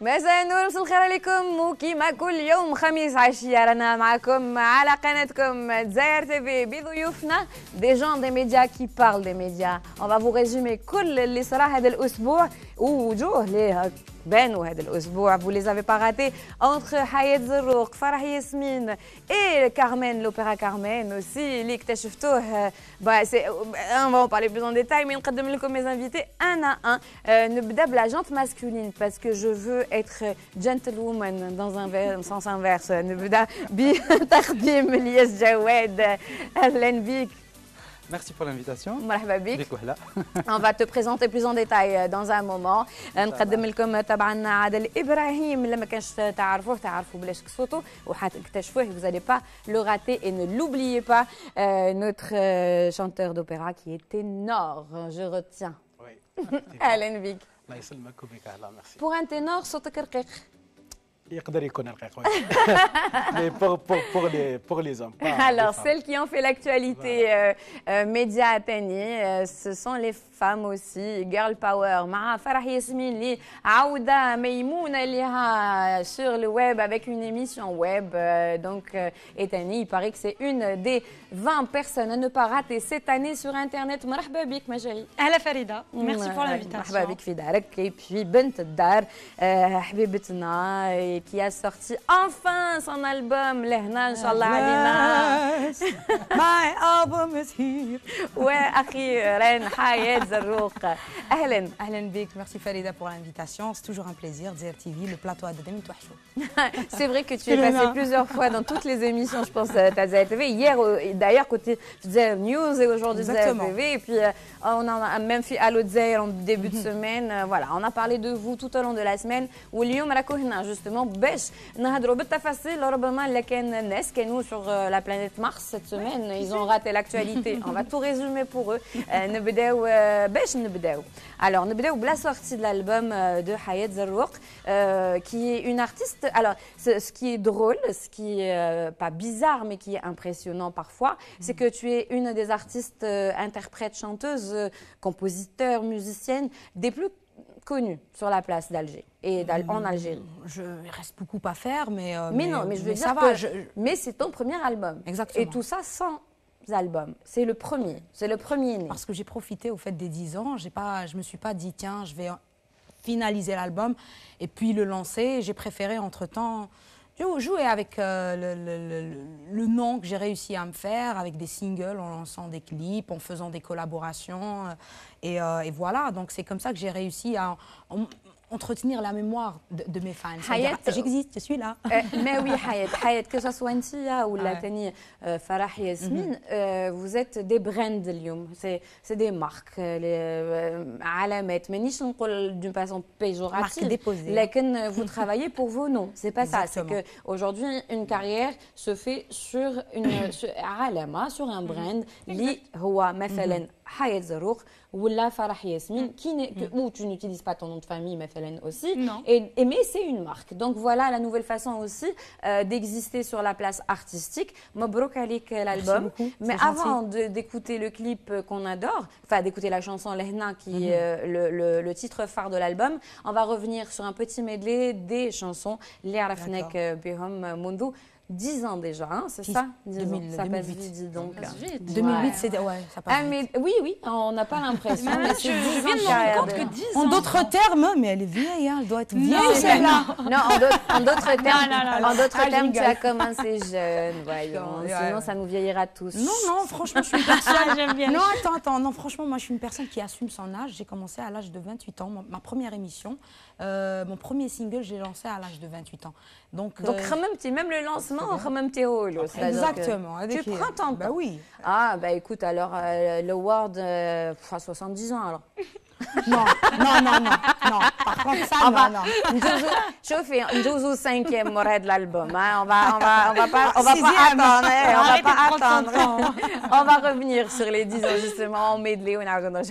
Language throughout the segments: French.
مساء النور، مساء الخير عليكم. وكيما كل يوم خميس عشية رانا معكم على قناتكم دزاير تيفي بضيوفنا دي جون دي ميديا كي بارل دي ميديا. اون فا فو ريزومي كل اللي صرا هذا الاسبوع ووجوه ليه بانوا هذا الاسبوع. Vous les avez pas ratés entre حياة زروق، فرح ياسمين et Carmen, l'opéra Carmen aussi اللي اكتشفتوه. On va en parler plus en détail, mais نقدم لكم mes invités un à un. نبدا بلا جante masculine parce que je veux être gentlewoman dans un sens inverse. نبدا بتقديم الياس جواد. اهلا بك. Merci pour l'invitation. مرحبا بك. On va te présenter plus en détail dans un moment. نقدم لكم طبعا عادل ابراهيم، اللي ما كانش تعرفوه تعرفوا بلاش صوته وحتكتشفوه. Vous n'allez pas le rater et ne l'oubliez pas. Notre chanteur d'opéra qui est ténor, je retiens. Oui. اهلا بك. الله يسلمك وبك. اهلا ميرسي. Pour un ténor صوتك رقيق. يقدر يكون رقيق. Mais pour les hommes. Alors, celles qui ont fait l'actualité média Tani, ce sont les femmes aussi. Girl Power. مع فرح ياسمين اللي عودة ميمونة لها sur le web avec une émission web. Donc, et Tani, il paraît que c'est une des 20 personnes à ne pas rater cette année sur Internet. مرحبا بك ما chérie. أهلا فريدة. Merci pour l'invitation. مرحبا بك في دارك. Et puis بنت الدار حبيبتنا qui a sorti enfin son album لهنا إن شاء الله علينا. My album is here. وأخيرا حياة زروق. أهلا. أهلا بك. Merci Farida pour l'invitation. C'est toujours un plaisir. Dzer TV, le plateau de Demi Touachou. C'est vrai que tu es passé plusieurs fois dans toutes les émissions, je pense, Tazza TV. Hier, d'ailleurs, côté Dzer News et aujourd'hui Dzer TV. Et puis, on a même fait Allo Dzer en début de semaine. Voilà, on a parlé de vous tout au long de la semaine. واليوم راكو هنا justement باش نهضروا بالتفاصيل ربما اللي كان الناس كانوا sur la planète Mars cette semaine. Ils ont raté l'actualité. On va tout résumer pour eux. نبداو باش نبداو. Alors, نبداو بلا sortie de l'album de Hayat Zarrouq, qui est une artiste. Alors, ce qui est drôle, ce qui est pas bizarre, mais qui est impressionnant parfois, c'est que tu es une des artistes, interprètes, chanteuses, compositeurs, musiciennes des plus connues sur la place d'Alger et en Algérie. Il reste beaucoup à faire, mais non, mais je veux dire mais c'est ton premier album. Exactement. Et tout ça sans album. C'est le premier né. Parce que j'ai profité au fait des 10 ans, je me suis pas dit tiens, je vais finaliser l'album et puis le lancer. J'ai préféré entre-temps jouer avec le nom que j'ai réussi à me faire, avec des singles, en lançant des clips, en faisant des collaborations. Et voilà, donc c'est comme ça que j'ai réussi à entretenir la mémoire de mes fans. J'existe, je suis là. Mais oui, Hayat, que ce soit Ntia ou la Tani Farah Yasmine, vous êtes des brands اليوم. C'est des marques, علامات. مانيش نقول d'une façon péjorative. لكن vous travaillez pour vos noms. C'est pas ça. C'est que aujourd'hui une carrière se fait sur علامة, sur un brand اللي هو مثلا حياة زروق ولا فرح ياسمين où tu n'utilises pas ton nom de famille مثلا aussi. Non. Mais c'est une marque. Donc voilà la nouvelle façon aussi d'exister sur la place artistique. مبروك عليك l'album. Mais avant d'écouter le clip qu'on adore, enfin d'écouter la chanson Lehna qui est le titre phare de l'album, on va revenir sur un petit medley des chansons اللي عرفناك بهم منذ 10 ans déjà, hein, c'est ça? 2000, ça 2008. passe vite, dis donc. 2008, c'était... Ouais, ça passe vite. Mais, oui, on n'a pas l'impression. Je viens de me rendre compte que 10 ans... En d'autres termes, mais elle est vieille, hein, elle doit être vieille, celle-là. Non, en d'autres termes, tu as commencé jeune, voyons. Sinon, ça nous vieillira tous. Non, franchement, je suis une personne... J'aime bien. Non, attends, non, franchement, moi, je suis une personne qui assume son âge. J'ai commencé à l'âge de 28 ans, ma première émission. Mon premier single, j'ai lancé à l'âge de 28 ans. Donc même le lancement, exactement. Tu prends ton temps. Bah oui. Ah, bah écoute, alors le Word, à 70 ans alors. Non. Par contre, ça, non. Chauffez, nous 5e mois de l'album. On va pas attendre. On va revenir sur les 10 ans justement en medley. On a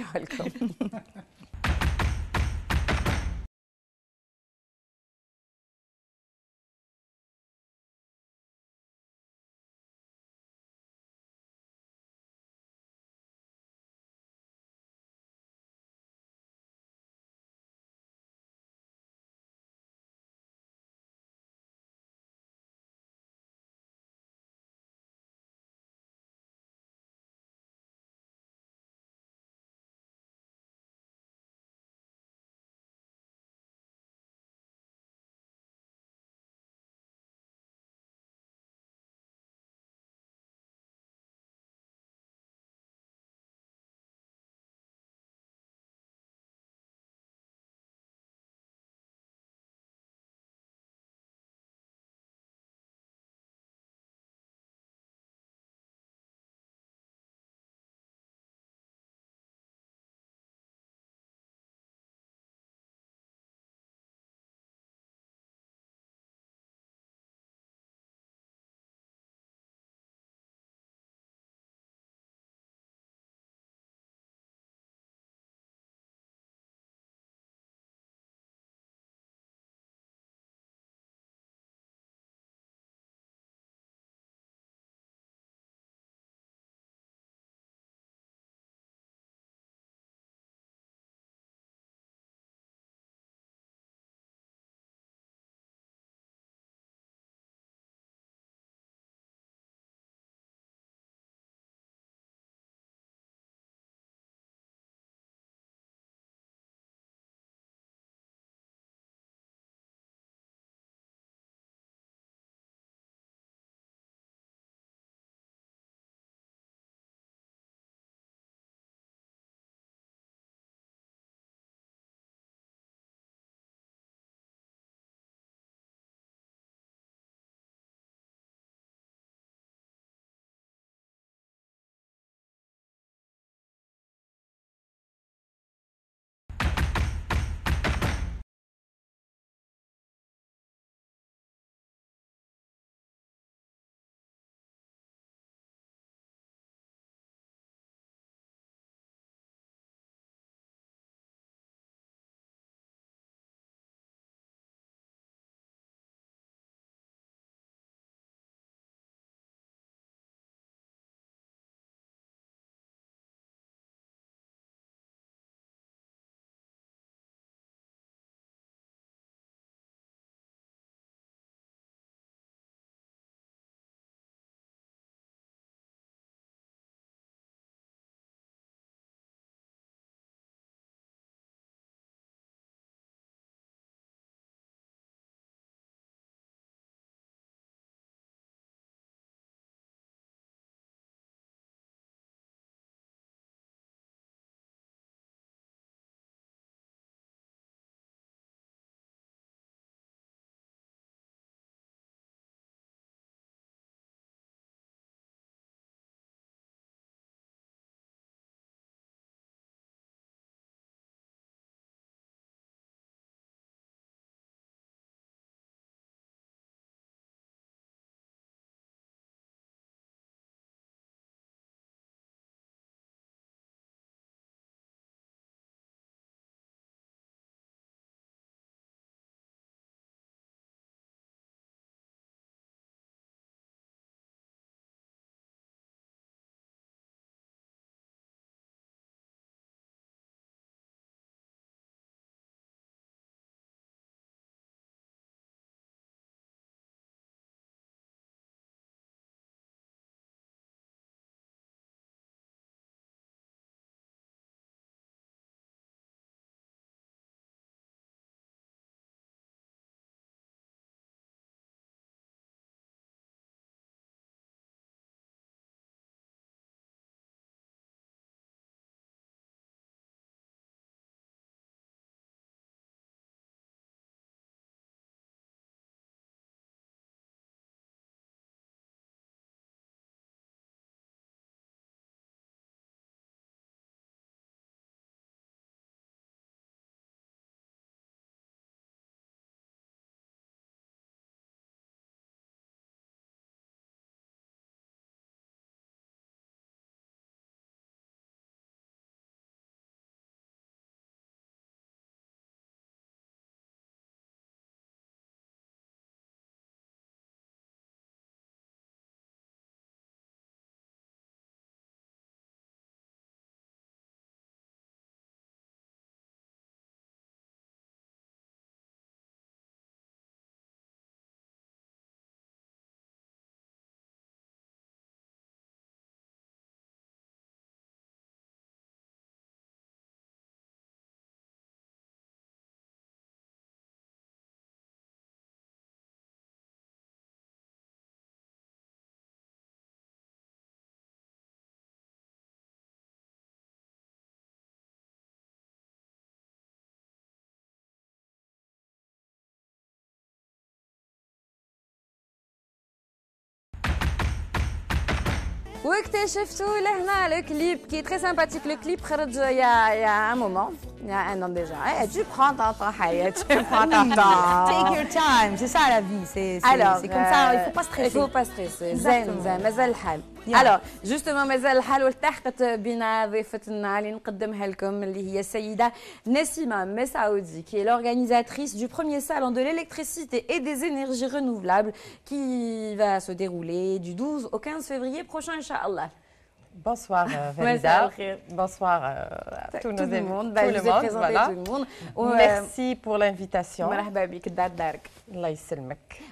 واكتشفتوا لهنا le clip qui est très sympathique. Le clip خرج il y a un moment, il y a un an déjà. Eh, tu prends ton temps, Hayat, tu prends ton temps. Take your time, c'est ça la vie. C'est comme ça, il ne faut pas stresser. Il ne faut pas stresser. زين زين مازال الحال. Alors, justement, مازال الحال والتحقت بنا ضيفتنا اللي نقدمها لكم اللي هي السيدة نسيمة مسعودي qui est l'organisatrice du premier salon de l'électricité et des énergies renouvelables qui va se dérouler du 12 au 15 février prochain, Inch'Allah. Bonsoir Valida. Bonsoir à tout le monde. Voilà. Tout le monde. Merci pour l'invitation.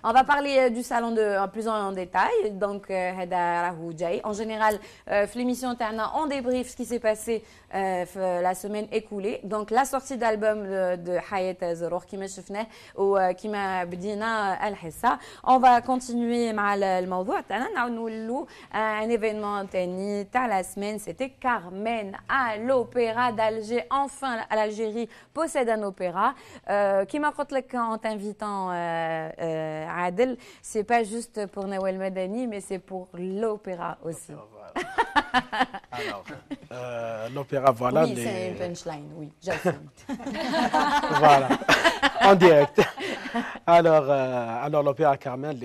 On va parler du salon plus en détail. Donc, en général, l'émission on débrief ce qui s'est passé la semaine écoulée. Donc, la sortie d'album de Hayat Zerour qui m'a chauffné ou qui m'a bdina al-Hissa. On va continuer avec le sujet. Un événement tennis la semaine, c'était Carmen à l'Opéra d'Alger. Enfin, l'Algérie possède un opéra. Qui m'a dit en t'invitant Adel, c'est pas juste pour Nawel Madani, mais c'est pour l'opéra aussi. Alors, l'opéra, voilà. Oui, c'est une punchline, oui, j'assume. Voilà, en direct. Alors l'opéra Carmen,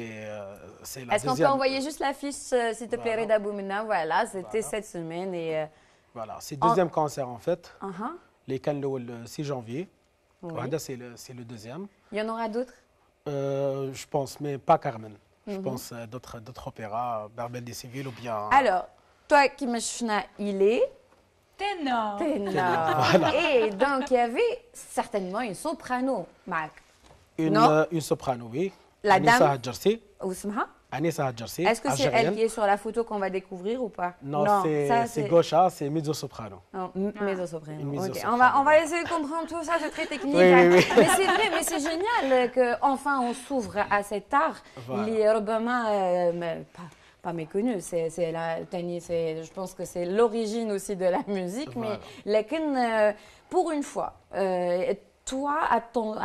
c'est la Est-ce qu'on peut envoyer juste l'affiche, s'il te plaît, Reda Boumina? Voilà, c'était cette semaine. Et, voilà, c'est le deuxième concert en fait. Les canaux le 6 janvier. Oui. C'est le deuxième. Il y en aura d'autres? Je pense, mais pas Carmen. Je pense d'autres opéras, Barbel des Civils ou bien... Alors, toi qui me chouina, il est... Ténor. Voilà. Et donc, il y avait certainement une soprano, Marc. Une soprano, oui. La Anissa dame. Hadjarsi. Anissa Hadjarsi. Est-ce que c'est elle qui est sur la photo qu'on va découvrir ou pas? Non, c'est Gaucha, c'est mezzo-soprano. Mezzo-soprano. Okay. On va essayer de comprendre tout ça, c'est très technique. Oui, hein. oui. Mais c'est vrai, mais c'est génial qu'enfin on s'ouvre à cet art. Voilà. Il est pas méconnu, je pense que c'est l'origine aussi de la musique, voilà. Mais pour une fois, toi,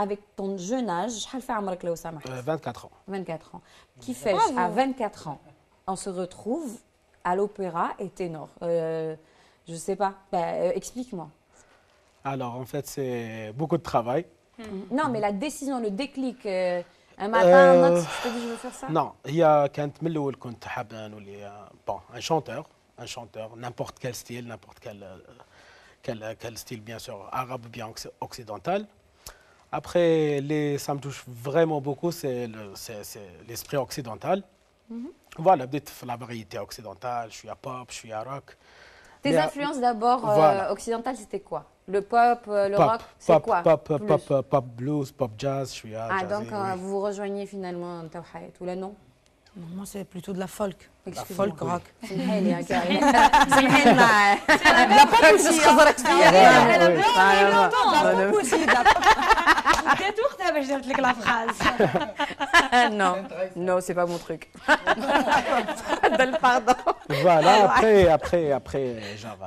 avec ton jeune âge, 24 ans. 24 ans. Qui fait à 24 ans, on se retrouve à l'opéra et ténor. Je ne sais pas, explique-moi. Alors, en fait, c'est beaucoup de travail. Non, mais la décision, le déclic, un matin, un autre, tu te dis je veux faire ça? Non, il y a un chanteur, n'importe quel style, quel style, bien sûr, arabe ou bien occidental. Après, ça me touche vraiment beaucoup, c'est l'esprit occidental. Voilà, peut-être la variété occidentale, je suis à pop, je suis à rock. Tes influences d'abord occidentales, c'était quoi? Le pop, le rock, c'est quoi? Pop blues, pop jazz, je suis à jazz. Donc vous vous rejoignez finalement Tawhayat ou là non? Moi, c'est plutôt de la folk. La folk rock. C'est une non, c'est pas mon truc. Pardon. Voilà, après, genre,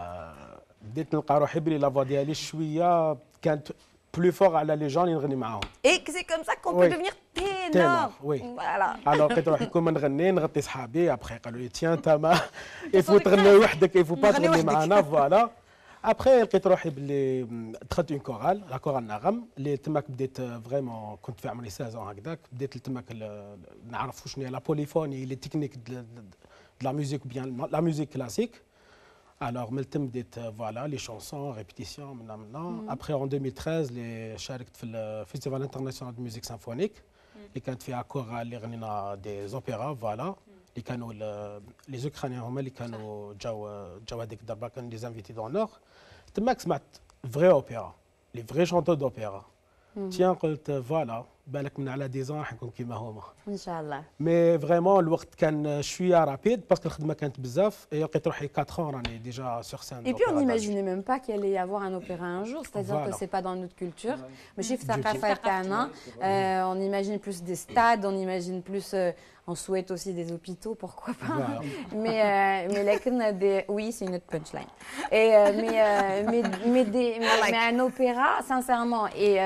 بديت نلقى روحي بلي لا فوا ديالي شويه كانت plus fort على les gens اللي نغني معاهم. Et c'est comme ça qu'on peut devenir ténor. Oui. Voilà. Alors لقيت روحي كون ما نغطي صحابي après قالوا لي tiens تما il faut تغني وحدك il faut pas تغني معنا voilà. Après لقيت روحي باللي دخلت اون كورال لا كورال نغم اللي تماك بديت فريمون كنت في عمري 16 هكذاك بديت تماك نعرف شنو هي لا بوليفوني لي تكنيك د لا ميوزيك بيان لا ميوزيك كلاسيك. Alors, voilà, les chansons, répétitions, maintenant. Après, en 2013, شاركت في le Festival international de musique symphonique. اللي كانت فيها كورال اللي غنينا des opéras, voilà. اللي كانوا les Ukrainiens هما اللي كانوا جاو هذيك الضربة كانوا des invités d'honneur. تماك سمعت vrai opéra, les vrais chanteurs d'opéra. Tiens, قلت voilà. بالك من على 10 ans حنكون كيما هما ان شاء الله. مي فريمون الوقت كان شويه رابيد باسكو الخدمه كانت بزاف لقيت روحي 4 ans راني ديجا سور سين. Et puis on n'imaginait même pas qu'il allait y avoir un opéra un jour, c'est-à-dire que c'est pas dans notre culture. Mais chez ثقافة تاعنا on imagine plus des stades, on imagine plus on souhaite aussi des hôpitaux, pourquoi pas. Voilà. Mais oui, c'est une autre punchline. Mais un opéra, sincèrement, et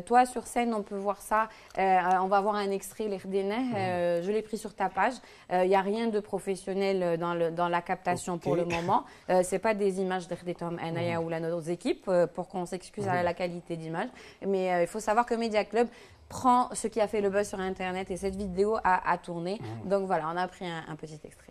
toi sur scène, on peut voir ça. On va voir un extrait, je l'ai pris sur ta page. Il n'y a rien de professionnel dans la captation pour le moment. C'est pas des images d'Herdetoum Anaya ou nos équipes pour qu'on s'excuse à la qualité d'image. Mais il faut savoir que Media Club prend ce qui a fait le buzz sur Internet et cette vidéo a tourné. Donc voilà, on a pris un petit extrait.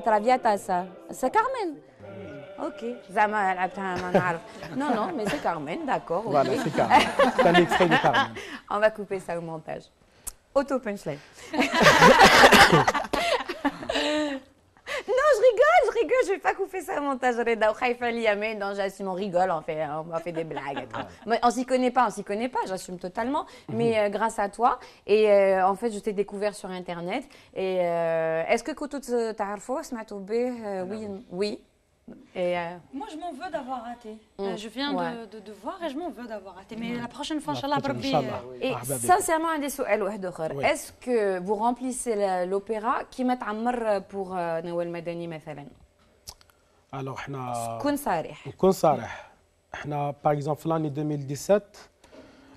Traviata, ça. C'est Carmen. Ok. Zama, non, mais c'est Carmen, d'accord. Voilà, c'est Carmen. C'est un extrait de Carmen. On va couper ça au montage. Auto-punchline. Non, je rigole, je vais pas couper ça au montage. J'assume, on rigole, on fait des blagues. On s'y connaît pas, j'assume totalement. Mais grâce à toi, et en fait, je t'ai découvert sur Internet. Et est-ce que Koutout Tarfo, oui. Et moi, je m'en veux d'avoir raté. Je viens de voir et je m'en veux d'avoir raté. Mais la prochaine fois, Inch'Allah, et sincèrement, est-ce que vous remplissez l'opéra qui met à pour Nawal Madani, مثلا? Alors, كون صريح. par exemple, l'année 2017,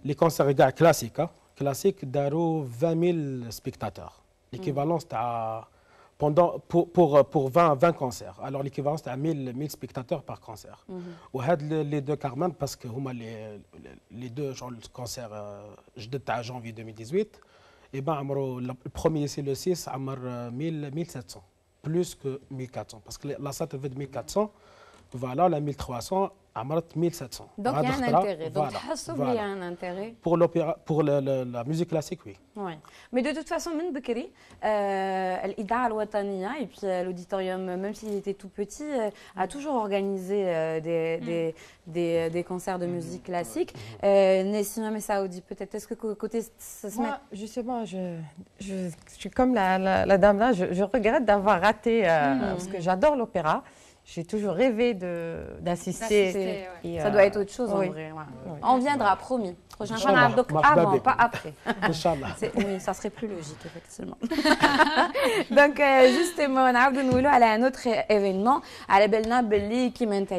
les concerts classiques d'Aro 20 000 spectateurs. L'équivalent, c'était pour 20 concerts. Alors l'équivalent c'est à 1000 spectateurs par concert. Ou les deux Carmen parce que les deux genre le concert à janvier 2018 et le premier c'est le 6 à 1700 plus que 1400 parce que la salle avait de 1400 voilà la 1300 à 1700. Donc il y a un intérêt. Donc il y a un intérêt. Pour l'opéra, pour la musique classique, oui. Ouais. Mais de toute façon, من بكري الإذاعة الوطنية et puis l'auditorium, même s'il était tout petit, a toujours organisé des concerts de musique classique. Nessima Messaoudi, peut-être, est-ce que côté ça se met... Moi, justement, je suis comme la dame là, je regrette d'avoir raté parce que j'adore l'opéra. J'ai toujours rêvé d'assister. Ça doit être autre chose en vrai. Ouais. On viendra, promis. Prochain fois, donc avant, pas après. Oui, ça serait plus logique, effectivement. Donc, justement, on a un autre événement. على بالنا باللي كيما انت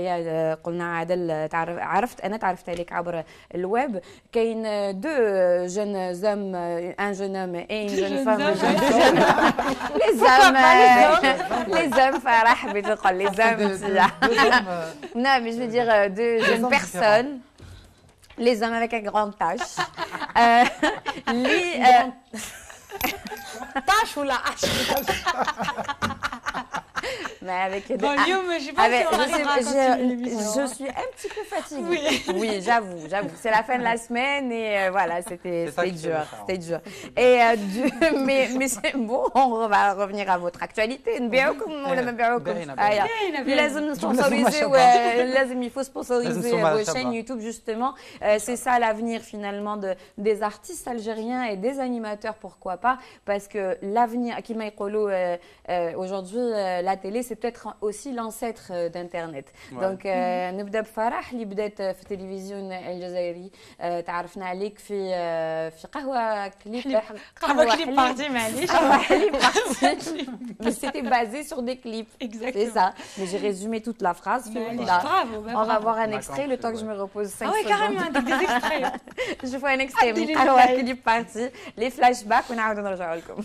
قلنا عادل انا تعرفت عليك عبر الويب كاين دو جون زوم ان جون هوم اي جون فام les hommes فرح بتقول les hommes non mais je veux dire deux jeunes personnes. Les hommes avec un grand tache. Tache ou la hache? Mais avec des... je suis un petit peu fatiguée. Oui, j'avoue. C'est la fin de la semaine et voilà, c'était dur. Et mais c'est bon, on va revenir à votre actualité. Il faut sponsoriser vos chaînes YouTube justement. C'est ça l'avenir finalement des artistes algériens et des animateurs, pourquoi pas, parce que l'avenir, aujourd'hui la télé c'est c'est peut-être aussi l'ancêtre d'Internet. Donc, نبدأ بفرح اللي بدات في التلفزيون الجزائري. تعرفنا عليك في قهوة كليب. قهوة كليب بارتي معليش. قهوة كليب بارتي. Mais c'était basé sur des clips. Exactement. C'est ça. Mais j'ai résumé toute la phrase. Bravo. On va voir un extrait le temps que je me repose 5 secondes. Ah oui, carrément, des extraits. Je fais un extrait. قهوة كليب بارتي. Les flashbacks ونعاود نرجعوا لكم.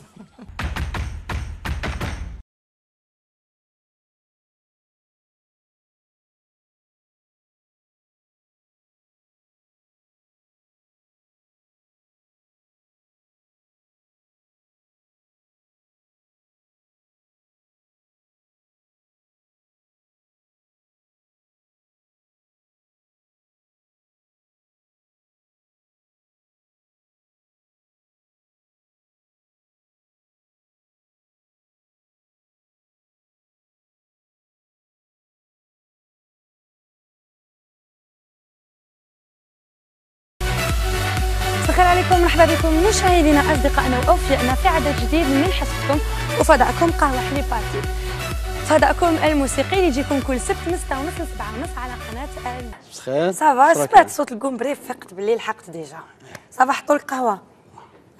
الخير عليكم، مرحبا بكم مشاهدينا اصدقائنا واوفيائنا في عدد جديد من حصتكم وفضاءكم قهوه حليب بارتي. فضاءكم الموسيقي اللي يجيكم كل سبت من 6:30 ل 7:30 على قناه بخير. صافا سمعت صوت الكومبريف فقت بالليل حقت ديجا. صافا حطوا لك قهوه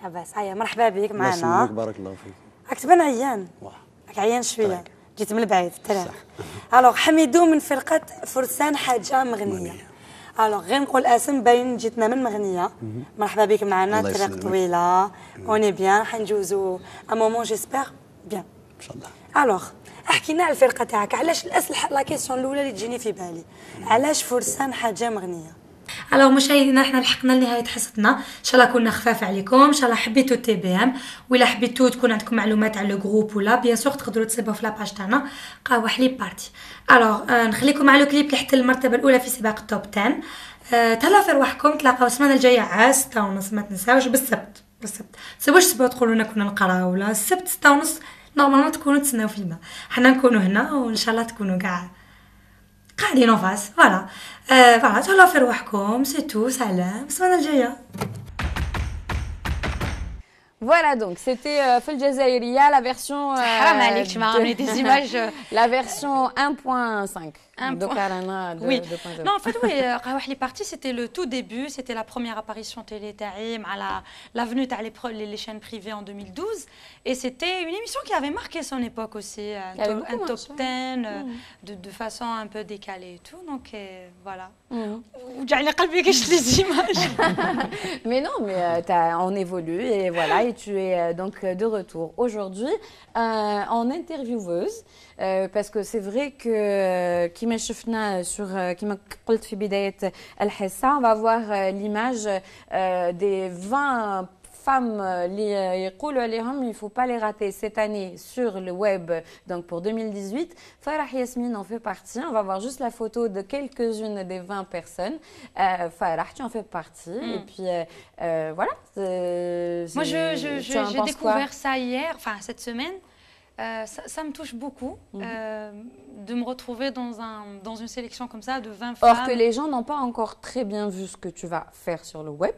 لاباس. هيا مرحبا بك معنا. بارك الله فيك. راك تبان عيان. راك عيان شويه. جيت من البعيد ترى. الوغ حميدو من فرقه فرسان حاجه مغنيه. الوغ غير نقول اسم باين جيتنا من مغنيه. مرحبا بك معنا. طريق طويله اوني بيان حنجوزو ان مومون جيسبر بيان ان شاء الله. الوغ احكي لنا على الفرقه تاعك. علاش الاسئله لا كيسيون الاولى اللي تجيني في بالي علاش فرسان حاجه مغنيه؟ الو مشاهدينا، احنا لحقنا لنهايه حصتنا. ان شاء الله كنا خفاف عليكم، ان شاء الله حبيتوا تي بي ام، ولا حبيتوا تكون عندكم معلومات على الجروب ولا بيان سور تقدروا تصيبوا في لاباج تاعنا قهوه حليب بارتي. الو نخليكم مع لو كليب اللي حتى المرتبه الاولى في سباق التوب 10. تهلاو في رواحكم، تلاقاو السمانه الجايه عاد 6:30 ما تنساوش. بالسبت تسيبوش تسبوا تقولوا لنا كنا نقراو ولا السبت 6:30 نورمالمون تكونوا تسناو فينا. حنا نكونوا هنا وان شاء الله تكونوا كاع قاعدين فاس. فوالا فوالا تهلاو في رواحكم. سي تو، سلام، السمانه الجايه. Voilà, donc c'était في الجزائرية la version حرام عليك tu m'as ramené des images la version 1.5. Donc oui. Non, en fait, oui, قهوة حليب بارتي c'était le tout début, c'était la première apparition télé تاعي مع la venue تاع les chaînes privées en 2012 et c'était une émission qui avait marqué son époque aussi, un top 10 de façon un peu décalée et tout, donc voilà. وجعلني قلبي كاش les images. Mais non, mais on évolue et voilà, et tu es donc de retour aujourd'hui en intervieweuse. Parce que c'est vrai que كما شفنا sur كما قلت في بداية الحصة on va voir l'image des 20 femmes اللي يقولوا عليهم il faut pas les rater cette année sur le web donc pour 2018. Farah Yasmine en fait partie. On va voir juste la photo de quelques-unes des 20 personnes. Farah, tu en fais partie et puis voilà. Moi j'ai découvert ça hier, enfin cette semaine. Ça me touche beaucoup de me retrouver dans une sélection comme ça de 20 femmes. Or que les gens n'ont pas encore très bien vu ce que tu vas faire sur le web.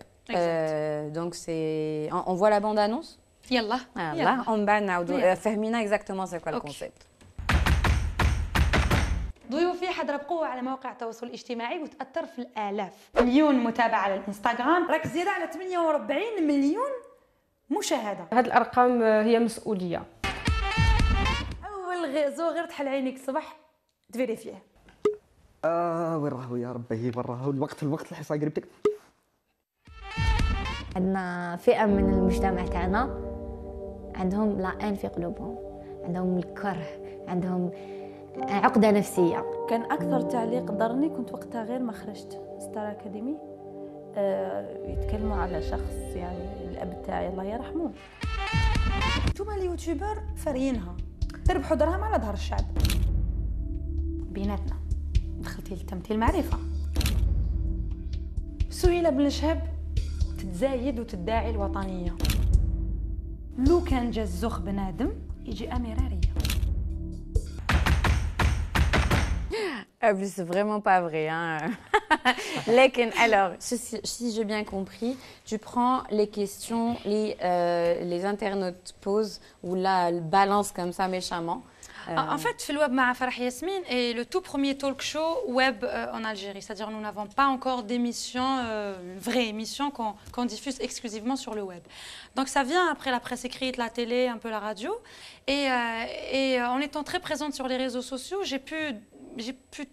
Donc c'est... On voit la bande-annonce? Yallah. Là, on va فهمينا exactement c'est quoi le concept. ضيوفي حضرة بقوة على مواقع التواصل الاجتماعي وتأثر في الآلاف. مليون متابعة على الانستغرام، راك زيادة على 48 مليون مشاهدة. هذه الأرقام هي مسؤولية. غير تحل عينيك الصباح تفيريفيه. وين راهو يا ربي، وين راهو الوقت الحصه قريبتك. عندنا فئه من المجتمع تاعنا عندهم لا في قلوبهم، عندهم الكره، عندهم عقده نفسيه. كان اكثر تعليق ضرني كنت وقتها غير ما خرجت ستار اكاديمي يتكلموا على شخص يعني الاب تاعي الله يرحمه. انتوما اليوتيوبر فاريينها تربحوا درهم على ظهر الشعب. بيناتنا دخلتي للتمثيل معرفة. سهيلة بن شهاب تتزايد وتدعي الوطنية. لو كان جا الزخ بنادم يجي أميرة ريا. C'est vraiment pas vrai. Hein. Alors, si j'ai bien compris, tu prends les questions, les internautes posent ou là, balance comme ça méchamment. En fait, le web avec Farah Yasmine est le tout premier talk show web en Algérie. C'est-à-dire nous n'avons pas encore d'émission, une vraie émission qu'on diffuse exclusivement sur le web. Donc ça vient après la presse écrite, la télé, un peu la radio. Et en étant très présente sur les réseaux sociaux, j'ai pu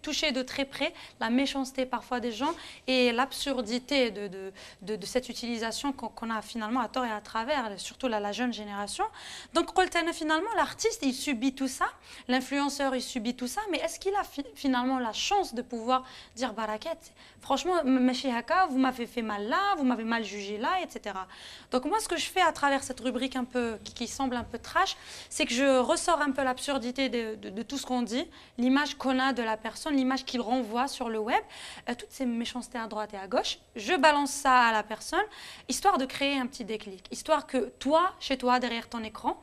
toucher de très près la méchanceté parfois des gens et l'absurdité de cette utilisation qu'on a finalement à tort et à travers, surtout la jeune génération. Donc finalement l'artiste il subit tout ça, l'influenceur il subit tout ça, mais est-ce qu'il a finalement la chance de pouvoir dire baraket, franchement vous m'avez fait mal là, vous m'avez mal jugé là, etc. Donc moi ce que je fais à travers cette rubrique un peu qui semble un peu trash, c'est que je ressors un peu l'absurdité de tout ce qu'on dit, l'image qu'on a de la personne, l'image qu'il renvoie sur le web, toutes ces méchancetés à droite et à gauche, je balance ça à la personne, histoire de créer un petit déclic, histoire que toi, chez toi, derrière ton écran,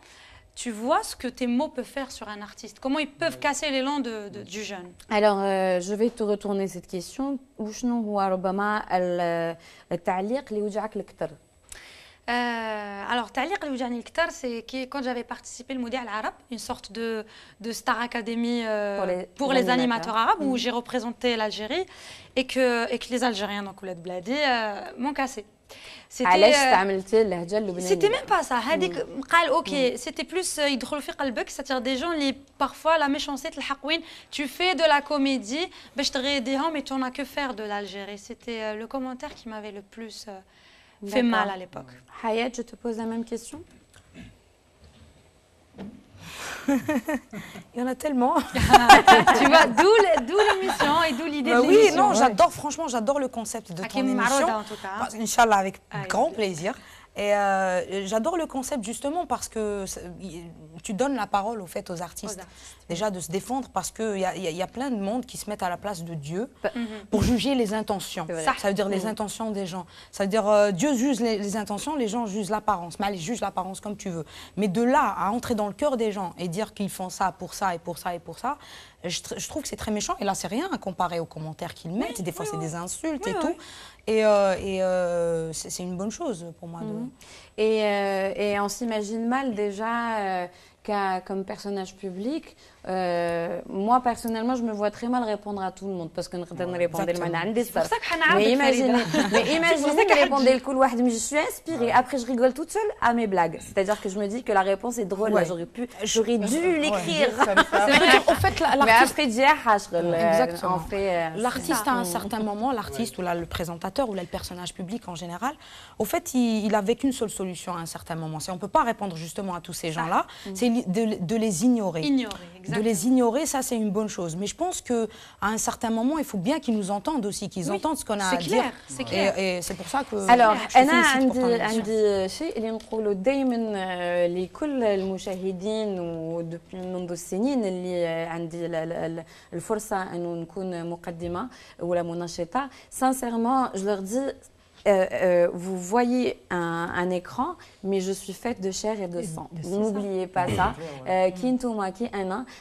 tu vois ce que tes mots peuvent faire sur un artiste, comment ils peuvent casser l'élan du jeune. Alors, je vais te retourner cette question. وشنو هو ربما التعليق اللي وجعك الكثر؟ Alors, التعليق اللي وجعني الكثر, c'est quand j'avais participé au Mondial Arabe, une sorte de Star Academy pour les animateurs arabes, où j'ai représenté l'Algérie et que les Algériens, donc Oulad Bladi, m'ont cassé. C'était même pas ça. Ok, c'était plus يدخلوا في قلبك, c'est-à-dire des gens qui parfois la méchanceté تلحقوين, tu fais de la comédie باش تغيديهم mais tu n'as que faire de l'Algérie. C'était le commentaire qui m'avait le plus fait mal à l'époque. Hayat, je te pose la même question. Il y en a tellement. Tu vois, d'où l'émission et d'où l'idée de l'émission. Oui, non, j'adore, franchement, j'adore le concept de ton émission. En tout cas. Inch'Allah, avec grand plaisir. Et j'adore le concept justement parce que tu donnes la parole au fait aux artistes. Déjà de se défendre parce qu'il y a plein de monde qui se mettent à la place de Dieu pour juger les intentions. Ça veut dire les intentions des gens. Ça veut dire Dieu juge les intentions, les gens jugent l'apparence. Mais allez, juge l'apparence comme tu veux. Mais de là à entrer dans le cœur des gens et dire qu'ils font ça pour ça et pour ça et pour ça, je trouve que c'est très méchant. Et là, c'est rien à comparer aux commentaires qu'ils mettent. Des fois, c'est des insultes et tout. Et c'est une bonne chose pour moi. Et on s'imagine mal déjà comme personnage public. Moi, personnellement, je me vois très mal répondre à tout le monde parce que nous répondons mais imaginez que répondre le coup, je suis inspirée. Après, je rigole toute seule à mes blagues. C'est-à-dire que je me dis que la réponse est drôle. J'aurais dû l'écrire. En fait, l'artiste à un certain moment, l'artiste ou le présentateur ou le personnage public en général, au fait, il a vécu une seule solution à un certain moment. On ne peut pas répondre justement à tous ces gens-là, c'est de les ignorer. De les ignorer, ça c'est une bonne chose. Mais je pense qu'à un certain moment, il faut bien qu'ils nous entendent aussi, qu'ils entendent ce qu'on a à dire. C'est clair. Et c'est pour ça que Alors, أنا عندي شيء اللي نقوله دائما لكل المشاهدين منذ السنين اللي عندي الفرصة أنه نكون مقدمة ولا منشطة. Sincèrement, je leur dis vous voyez un écran, mais je suis faite de chair et de sang. N'oubliez pas ça.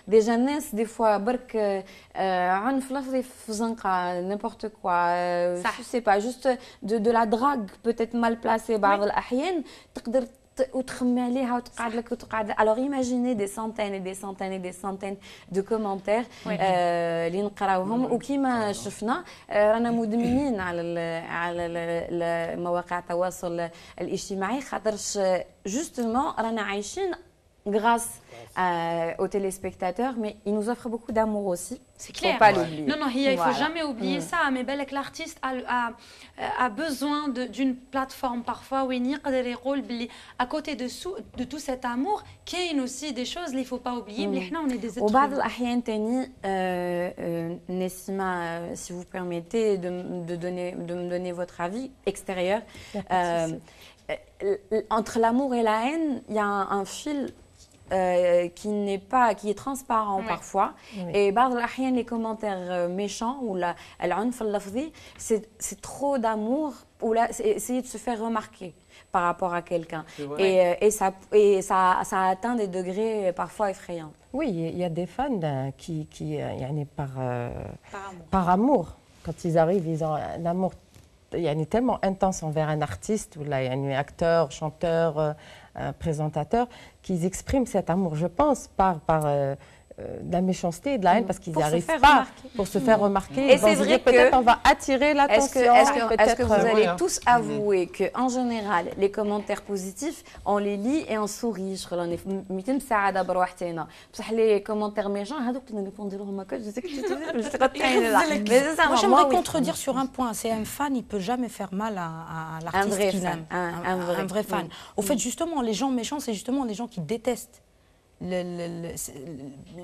Déjà, des fois, n'importe quoi. Je sais pas, juste de la drague peut-être mal placée. Alors imaginez des centaines et des centaines et des centaines de commentaires اللي نقراوهم وكيما شفنا رانا مدمنين على مواقع التواصل الاجتماعي خاطرش justement رانا عايشين grâce aux téléspectateurs, mais ils nous offrent beaucoup d'amour aussi. C'est clair. Faut pas l'oublier. Non, il ne faut jamais oublier ça. Mais l'artiste a besoin d'une plateforme parfois où il y a des rôles à côté de tout cet amour, qu'il y a aussi des choses qu'il ne faut pas oublier. Mais on est des êtres humains. وبعض الأحيان تاني Nessima, si vous permettez de me donner votre avis extérieur. Entre l'amour et la haine, il y a un fil qui est transparent parfois. Et les commentaires méchants ou c'est trop d'amour ou là c'est essayer de se faire remarquer par rapport à quelqu'un. Et ça atteint des degrés parfois effrayants. Oui, il y a des fans qui par amour, quand ils arrivent, ils ont un amour tellement intense envers un artiste ou là, un acteur, chanteur, présentateur, qu'ils expriment cet amour, je pense, par de la méchanceté et de la haine parce qu'ils n'y arrivent pas pour se faire remarquer. Et c'est vrai que peut-être on va attirer l'attention. Est-ce que vous allez tous avouer qu'en général, les commentaires positifs, on les lit et on sourit. Les commentaires méchants, moi j'aimerais contredire sur un point. C'est un fan, il ne peut jamais faire mal à l'artiste qu'il aime. Un vrai fan. Au fait, justement, les gens méchants, c'est justement les gens qui détestent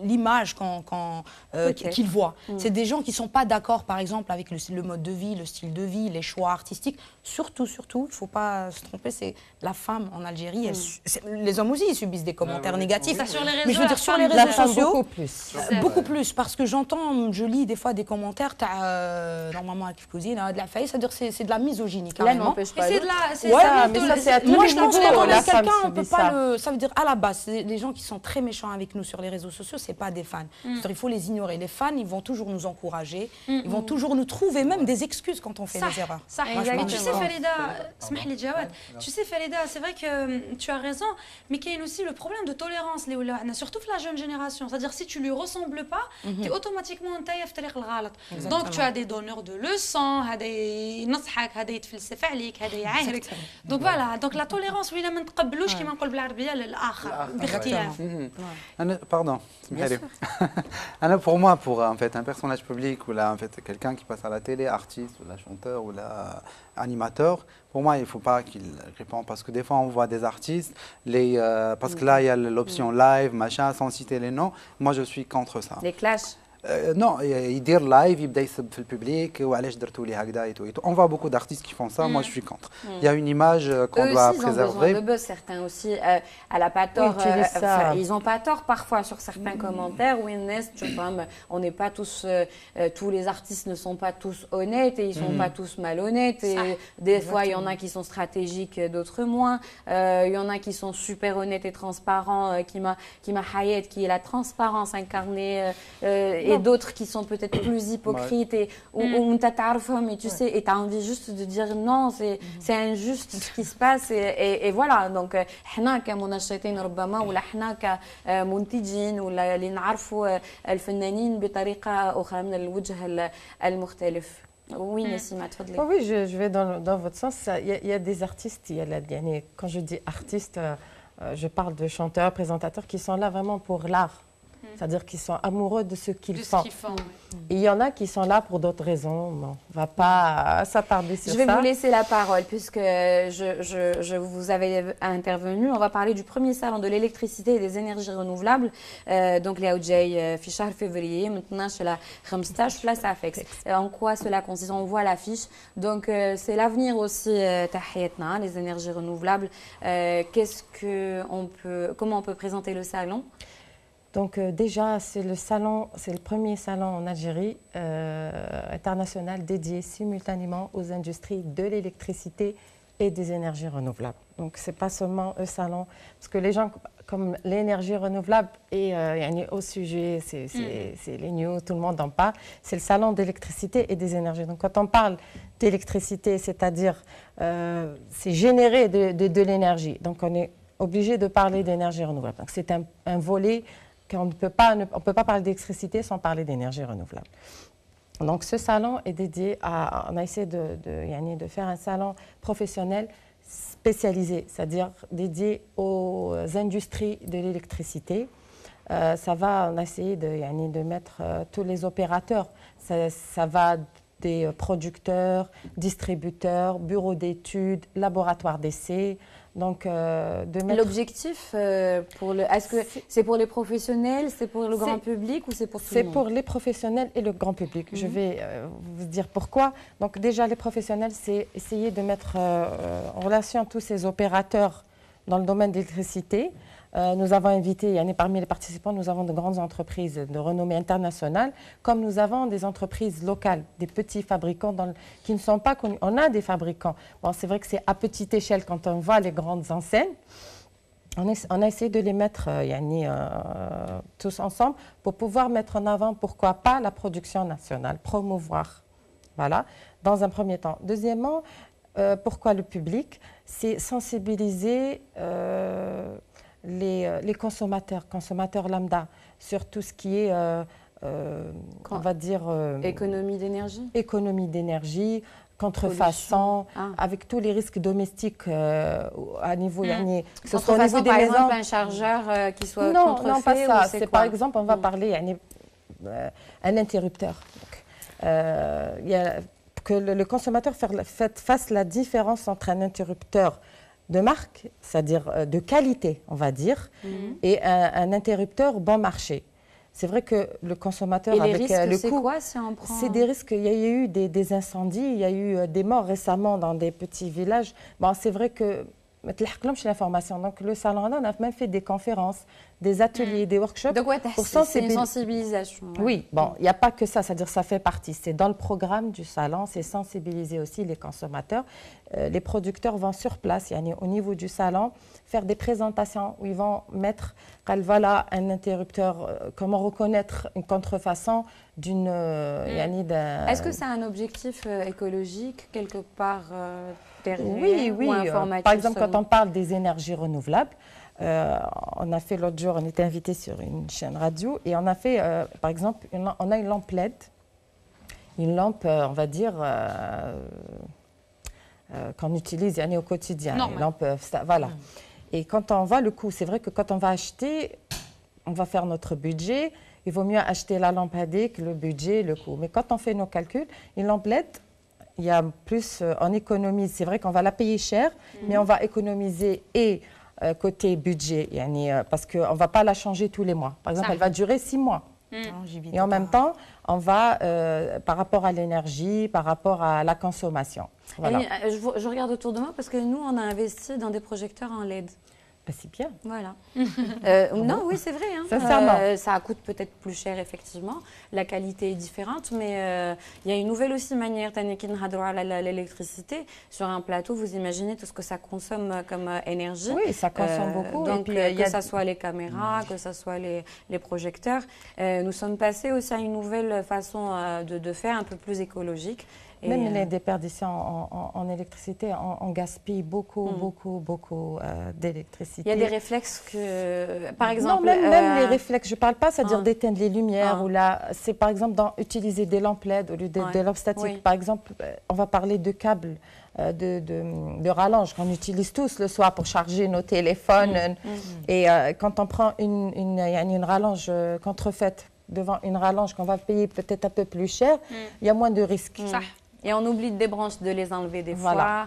l'image qu'ils voient. C'est des gens qui ne sont pas d'accord, par exemple, avec le mode de vie, le style de vie, les choix artistiques. Surtout, il ne faut pas se tromper, c'est la femme en Algérie. Les hommes aussi, ils subissent des commentaires négatifs. Mais je veux dire, sur les réseaux sociaux, beaucoup plus. Parce que je lis des fois des commentaires, normalement, à cuisine, de la faille, c'est-à-dire c'est de la misogynie, carrément. Et c'est de la... Moi, je pense que quand on est quelqu'un, on peut pas ça veut dire, à la base, les gens qui sont très méchants avec nous sur les réseaux sociaux, c'est pas des fans. Il faut les ignorer. Les fans, ils vont toujours nous encourager, ils vont toujours nous trouver même des excuses quand on fait des erreurs. Mais tu sais, Farida, c'est vrai que tu as raison, mais qu'il y a aussi le problème de tolérance, surtout la jeune génération. C'est-à-dire, si tu lui ressembles pas, tu es automatiquement donc tu as des donneurs de leçons, donc voilà, donc la tolérance, oui, ما نتقبلوش كما نقول بالعربية للآخر باختلاف. Pardon, pour moi, pour en fait un personnage public ou là en fait quelqu'un qui passe à la télé, artiste ou la chanteur ou la animateur, pour moi il faut pas qu'il répond parce que des fois on voit des artistes parce que là il y a l'option live machin sans citer les noms. Moi je suis contre ça. Les clashs. Non, يدير لايف يبدا يسب في الببليك وعلاش درتوا لي هكذا et tout. On voit beaucoup d'artistes qui font ça, moi je suis contre. Il y a une image qu'on doit préserver. Ils ont besoin de buzz, certains aussi. Elle a pas tort, ils n'ont pas tort parfois sur certains commentaires. On n'est pas tous, tous les artistes ne sont pas tous honnêtes et ils ne sont pas tous malhonnêtes. Et des fois, il y en a qui sont stratégiques, d'autres moins. Il y en a qui sont super honnêtes et transparents, qui m'a Hayet, qui est la transparence incarnée. Et d'autres qui sont peut-être plus hypocrites ou mais tu sais, et tu as envie juste de dire non, c'est injuste ce qui se passe et voilà. Donc احنا كمنشطين ربما ولا احنا كمنتجين ولا اللي نعرفوا الفنانين بطريقة أخرى من الوجه المختلف. Oui, Nessima, oui, je vais dans votre sens. Il y a des artistes, quand je dis artistes, je parle de chanteurs, présentateurs qui sont là vraiment pour l'art. C'est-à-dire qu'ils sont amoureux de ce qu'ils font. Et il y en a qui sont là pour d'autres raisons. Bon, on ne va pas s'attarder sur ça. Je vais vous laisser la parole puisque je vous avais intervenu. On va parler du premier salon de l'électricité et des énergies renouvelables. Donc, les AOJ Fichar février, maintenant chez la 15 place Afex. En quoi cela consiste? On voit l'affiche. Donc, c'est l'avenir aussi, Tahiyatna, les énergies renouvelables. Comment on peut présenter le salon? Donc déjà, c'est le premier salon en Algérie international dédié simultanément aux industries de l'électricité et des énergies renouvelables. Donc ce n'est pas seulement un salon, parce que les gens, comme l'énergie renouvelable est au sujet, c'est les news, tout le monde en parle, c'est le salon d'électricité et des énergies. Donc quand on parle d'électricité, c'est-à-dire c'est générer de l'énergie. Donc on est obligé de parler d'énergie renouvelable. Donc c'est un volet on ne peut pas parler d'électricité sans parler d'énergie renouvelable. Donc ce salon est dédié on a essayé de faire un salon professionnel spécialisé, c'est-à-dire dédié aux industries de l'électricité. On a essayé de mettre tous les opérateurs. Ça va des producteurs, distributeurs, bureaux d'études, laboratoires d'essais. Donc, l'objectif, est-ce que c'est pour les professionnels, c'est pour le grand public ou c'est pour tout le monde? C'est pour les professionnels et le grand public. Je vais vous dire pourquoi. Donc déjà, les professionnels, c'est essayer de mettre en relation tous ces opérateurs dans le domaine de l'électricité. Nous avons invité, parmi les participants, nous avons de grandes entreprises de renommée internationale, comme nous avons des entreprises locales, des petits fabricants qui ne sont pas connus. On a des fabricants. Bon, c'est vrai que c'est à petite échelle quand on voit les grandes enseignes. On a essayé de les mettre tous ensemble pour pouvoir mettre en avant, pourquoi pas, la production nationale, promouvoir. Voilà, dans un premier temps. Deuxièmement, pourquoi le public? C'est sensibiliser les consommateurs lambda, sur tout ce qui est, on va dire... économie d'énergie. Économie d'énergie, contrefaçon, avec tous les risques domestiques à niveau, que ce soit au niveau des par maisons. exemple, un chargeur qui soit contrefait. Non, pas ça. C'est par exemple, on va parler un interrupteur. Que le consommateur fasse la différence entre un interrupteur de marque, c'est-à-dire de qualité, on va dire, et un interrupteur bon marché. C'est vrai que le consommateur, et avec les risques, le c'est coût, quoi si on prend... c'est des risques. Il y a eu des incendies, il y a eu des morts récemment dans des petits villages. Bon, c'est vrai que chez l'information. Donc le salon, on a même fait des conférences, des ateliers, des workshops. Donc pour c'est une sensibilisation. Ouais. Oui, bon, il n'y a pas que ça, c'est-à-dire ça fait partie. C'est dans le programme du salon, c'est sensibiliser aussi les consommateurs. Les producteurs vont sur place, au niveau du salon, faire des présentations où ils vont mettre, voilà, un interrupteur, comment reconnaître une contrefaçon d'une... Est-ce que c'est un objectif écologique quelque part oui, oui. Par exemple, quand on parle des énergies renouvelables, on a fait l'autre jour, on était invité sur une chaîne radio et on a fait, par exemple, on a une lampe LED, une lampe, on va dire, qu'on utilise au quotidien. Une lampe, voilà. Et quand on voit le coût, c'est vrai que quand on va acheter, on va faire notre budget. Il vaut mieux acheter la lampe AD que le budget, le coût. Mais quand on fait nos calculs, une lampe LED, il y a plus, on économise. C'est vrai qu'on va la payer cher, mais on va économiser et côté budget, parce qu'on ne va pas la changer tous les mois. Par exemple, elle va durer 6 mois. Et en même temps, on va, par rapport à l'énergie, par rapport à la consommation. Voilà. Je regarde autour de moi parce que nous, on a investi dans des projecteurs en LED. Ben, c'est bien. Voilà. Non, oui, c'est vrai. Sincèrement. Ça coûte peut-être plus cher, effectivement. La qualité est différente, mais il y a une nouvelle aussi manière de l'électricité. Sur un plateau, vous imaginez tout ce que ça consomme comme énergie. Oui, ça consomme beaucoup. Donc, et puis, que ce soit les caméras, que ce soit les projecteurs. Nous sommes passés aussi à une nouvelle façon de faire, un peu plus écologique. Même les déperditions en électricité, on gaspille beaucoup d'électricité. Il y a des réflexes que, par exemple... Non, même les réflexes, je ne parle pas, c'est-à-dire d'éteindre les lumières. Ou là, c'est par exemple utiliser des lampes LED au lieu des lampes statiques. Oui. Par exemple, on va parler de câbles de rallonge qu'on utilise tous le soir pour charger nos téléphones. Et quand on prend une rallonge contrefaite devant une rallonge qu'on va payer peut-être un peu plus cher, il y a moins de risques. Et on oublie de les enlever des fois.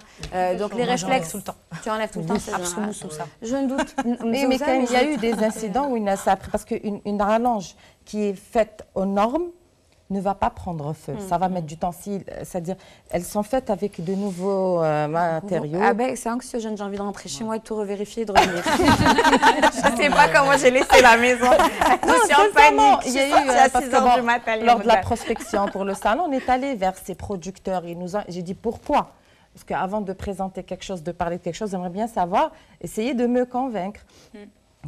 Donc les réflexes tout le temps. Tu enlèves tout le temps. Absolument tout ça. Je ne doute. Mais quand il y a eu des incidents où parce qu'une rallonge qui est faite aux normes ne va pas prendre feu. Ça va mettre du temps. C'est-à-dire, elles sont faites avec de nouveaux matériaux. Ah ben, c'est anxiogène. J'ai envie de rentrer chez moi, de tout revérifier, de revenir. Je ne sais pas comment j'ai laissé la maison. Non, je suis en panique. Il y a eu, parce que lors de la prospection pour le salon, on est allé vers ces producteurs. J'ai dit pourquoi ? Parce qu'avant de présenter quelque chose, de parler de quelque chose, j'aimerais bien savoir, essayer de me convaincre.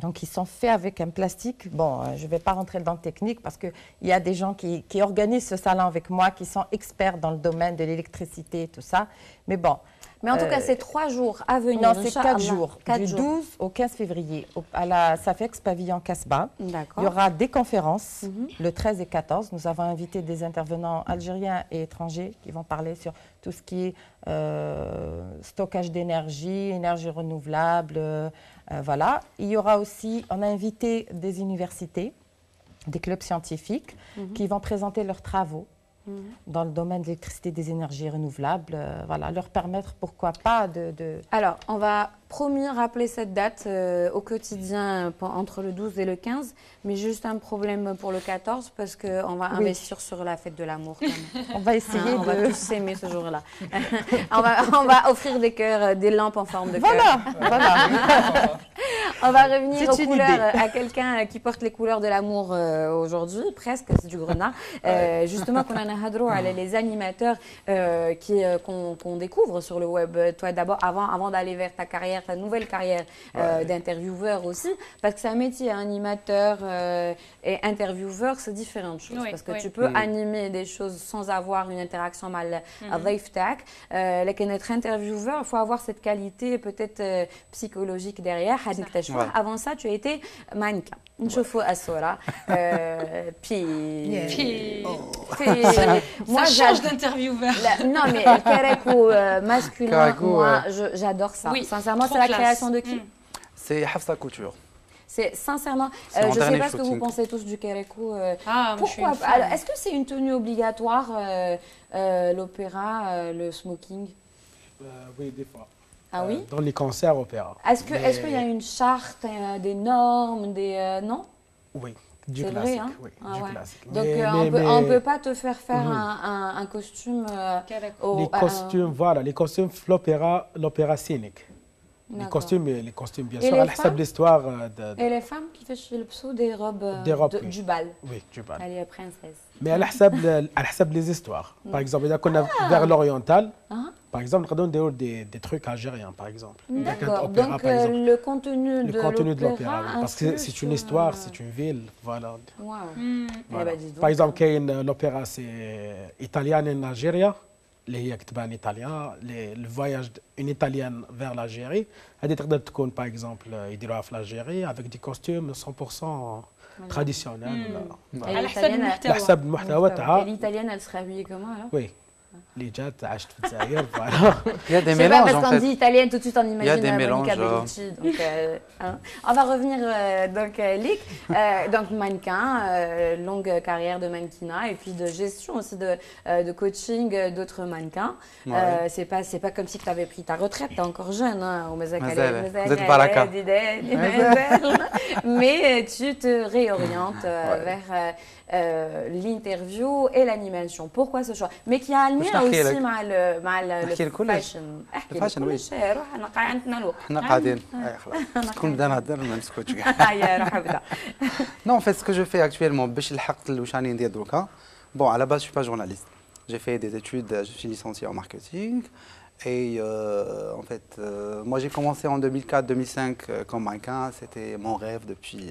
Donc, ils sont faits avec un plastique. Bon, je ne vais pas rentrer dans le technique parce qu'il y a des gens qui organisent ce salon avec moi, qui sont experts dans le domaine de l'électricité et tout ça. Mais bon. Mais en tout cas, c'est 3 jours à venir. Non, c'est 4 jours. Du 12 au 15 février, à la Safex Pavillon Casbah. D'accord. Il y aura des conférences le 13 et 14. Nous avons invité des intervenants algériens et étrangers qui vont parler sur tout ce qui est stockage d'énergie, énergie renouvelable. Voilà. Il y aura aussi, on a invité des universités, des clubs scientifiques qui vont présenter leurs travaux dans le domaine de l'électricité, des énergies renouvelables, voilà, leur permettre, pourquoi pas, de... Alors, on va promis rappeler cette date au quotidien entre le 12 et le 15, mais juste un problème pour le 14 parce qu'on va investir sur la fête de l'amour. On va essayer on va tous s'aimer ce jour-là. on va offrir des cœurs, des lampes en forme de cœur. Voilà. On va revenir aux couleurs, à quelqu'un qui porte les couleurs de l'amour aujourd'hui, presque, c'est du grenat. Justement, qu'on a hadro, les animateurs qu'on découvre sur le web. Toi, d'abord, avant d'aller vers ta carrière carrière, ta nouvelle carrière d'intervieweur aussi, parce que c'est un métier, animateur et intervieweur, c'est différentes choses. Parce que tu peux animer des choses sans avoir une interaction mal ضيف تاعك. لكن être intervieweur, il faut avoir cette qualité peut-être psychologique derrière. Avant ça, tu as été mannequin. نشوفوا الصورة puis moi change d'intervieweur. Non mais Kérékou masculin, moi j'adore ça. Sincèrement, c'est la création de qui? C'est Hafsa Couture. C'est sincèrement, je ne sais pas ce que vous pensez tous du Kérékou. Pourquoi? Est-ce que c'est une tenue obligatoire, l'opéra, le smoking? Oui, des fois. Ah oui? Dans les concerts opéra. Est-ce qu'il y a une charte, des normes, non? Oui, du classique. Vrai, hein? Oui, du classique. Donc on ne peut pas te faire un costume les costumes, voilà, les costumes l'opéra scénique. Les costumes, bien sûr, à l'histoire de l'histoire. Et les femmes qui font des robes du bal. Oui, du bal. Elle est princesse. Mais à l'histoire les histoires. Par exemple, on a vers l'oriental. Par exemple, on donne des trucs algériens, par exemple. D'accord. Donc le contenu de l'opéra, parce que c'est une histoire, c'est une ville, voilà. Voilà. Par exemple, l'opéra c'est italien en Algérie. اللي هي كتبان ايطاليان le voyage une italienne vers l'Algérie هذه تقدر تكون باغ اكزومبل يديروها في الجزائر avec des costumes 100% traditionnels على حسب المحتوى تاعها. الإيطاليenne elle serait habillée comment alors? Oui. اللي جات عاشت في الجزائر voilà. Il y a des mélanges en fait. Parce qu'on dit italienne tout de suite on imagine. Il y a des mélanges. Donc on va revenir donc Lik, donc mannequin, longue carrière de mannequinat et puis de gestion aussi de coaching d'autres mannequins. C'est pas comme si tu avais pris ta retraite, tu es encore jeune mais tu te réorientes vers l'interview et l'animation. Pourquoi ce choix? Mais qui a un lien aussi مع الفاشن. الفاشن وي روح عندنا الوقت. احنا قاعدين خلاص كون بدنا نهضر ما نسكتش كاع. يا روح ابدا. Non, en fait, ce que je fais actuellement, باش نحقق الوشاني ندير دروكا. Bon, à la base, je suis pas journaliste. J'ai fait des études, je suis licencié en marketing. Et en fait, moi j'ai commencé en 2004-2005 comme mannequin. C'était mon rêve depuis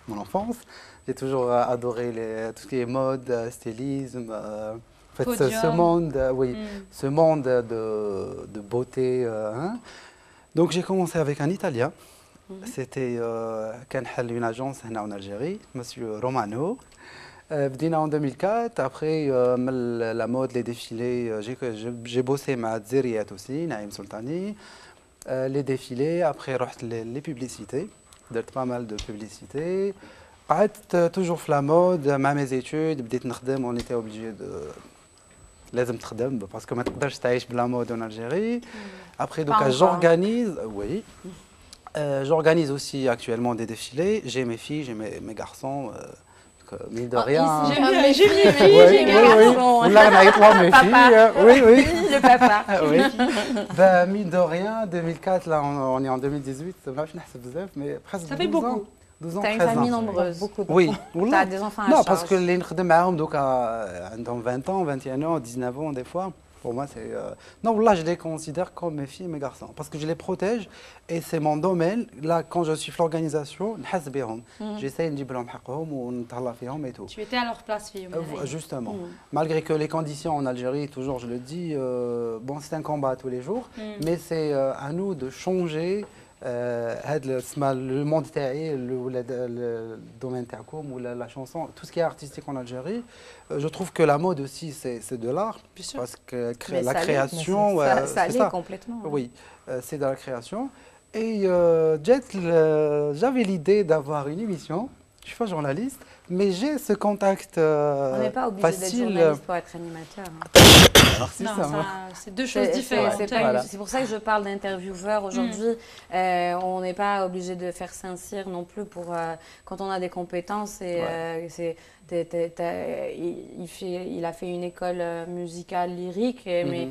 mon enfance. J'ai toujours adoré tout ce qui est mode, stylisme. En fait, ce monde, ce monde de beauté. Donc j'ai commencé avec un Italien. C'était une agence en Algérie, Monsieur Romano. بدينا en 2004. Après la mode, les défilés, j'ai bossé avec Zeriat aussi, Naïm Sultani. Les défilés, après les publicités, درت pas mal de publicités. قعدت toujours في la mode, مع mes études, بديت نخدم, on était obligé de لازم تخدم parce que ما تقدرش تعيش بلا mode en Algérie. Après donc j'organise aussi actuellement des défilés. J'ai mes filles, j'ai mes garçons. Mine de rien. J'ai mes filles, j'ai mes garçons. Là, on a trois mes filles. Oui. Le papa. Oui. Mine de rien, 2004, là, on est en 2018. Mais presque 12 ans. Ça fait beaucoup. 12 ans, T'as une famille nombreuse. Beaucoup de oui. T'as des enfants à Non, charge. parce que les نخدم معاهم دوكا عندهم 20 ans, 21 ans, 19 ans des fois. Pour moi, c'est... Non, là, je les considère comme mes filles et mes garçons. Parce que je les protège et c'est mon domaine. Là, quand je suis l'organisation, j'essaie de dire et tout. Tu étais à leur place, fille. Justement. Malgré que les conditions en Algérie, toujours, je le dis, bon, c'est un combat tous les jours. Mais c'est à nous de changer le monde le domaine ou la chanson, tout ce qui est artistique en Algérie. Je trouve que la mode aussi, c'est de l'art. Parce que la création... Ça l'est complètement. Oui, c'est de la création. Et j'avais l'idée d'avoir une émission. Je ne suis pas journaliste, mais j'ai ce contact facile. On n'est pas obligé d'être journaliste pour être animateur. C'est deux choses différentes. C'est pour ça que je parle d'intervieweur aujourd'hui. On n'est pas obligé de faire Saint-Cyr non plus pour quand on a des compétences. Et il a fait une école musicale lyrique, mais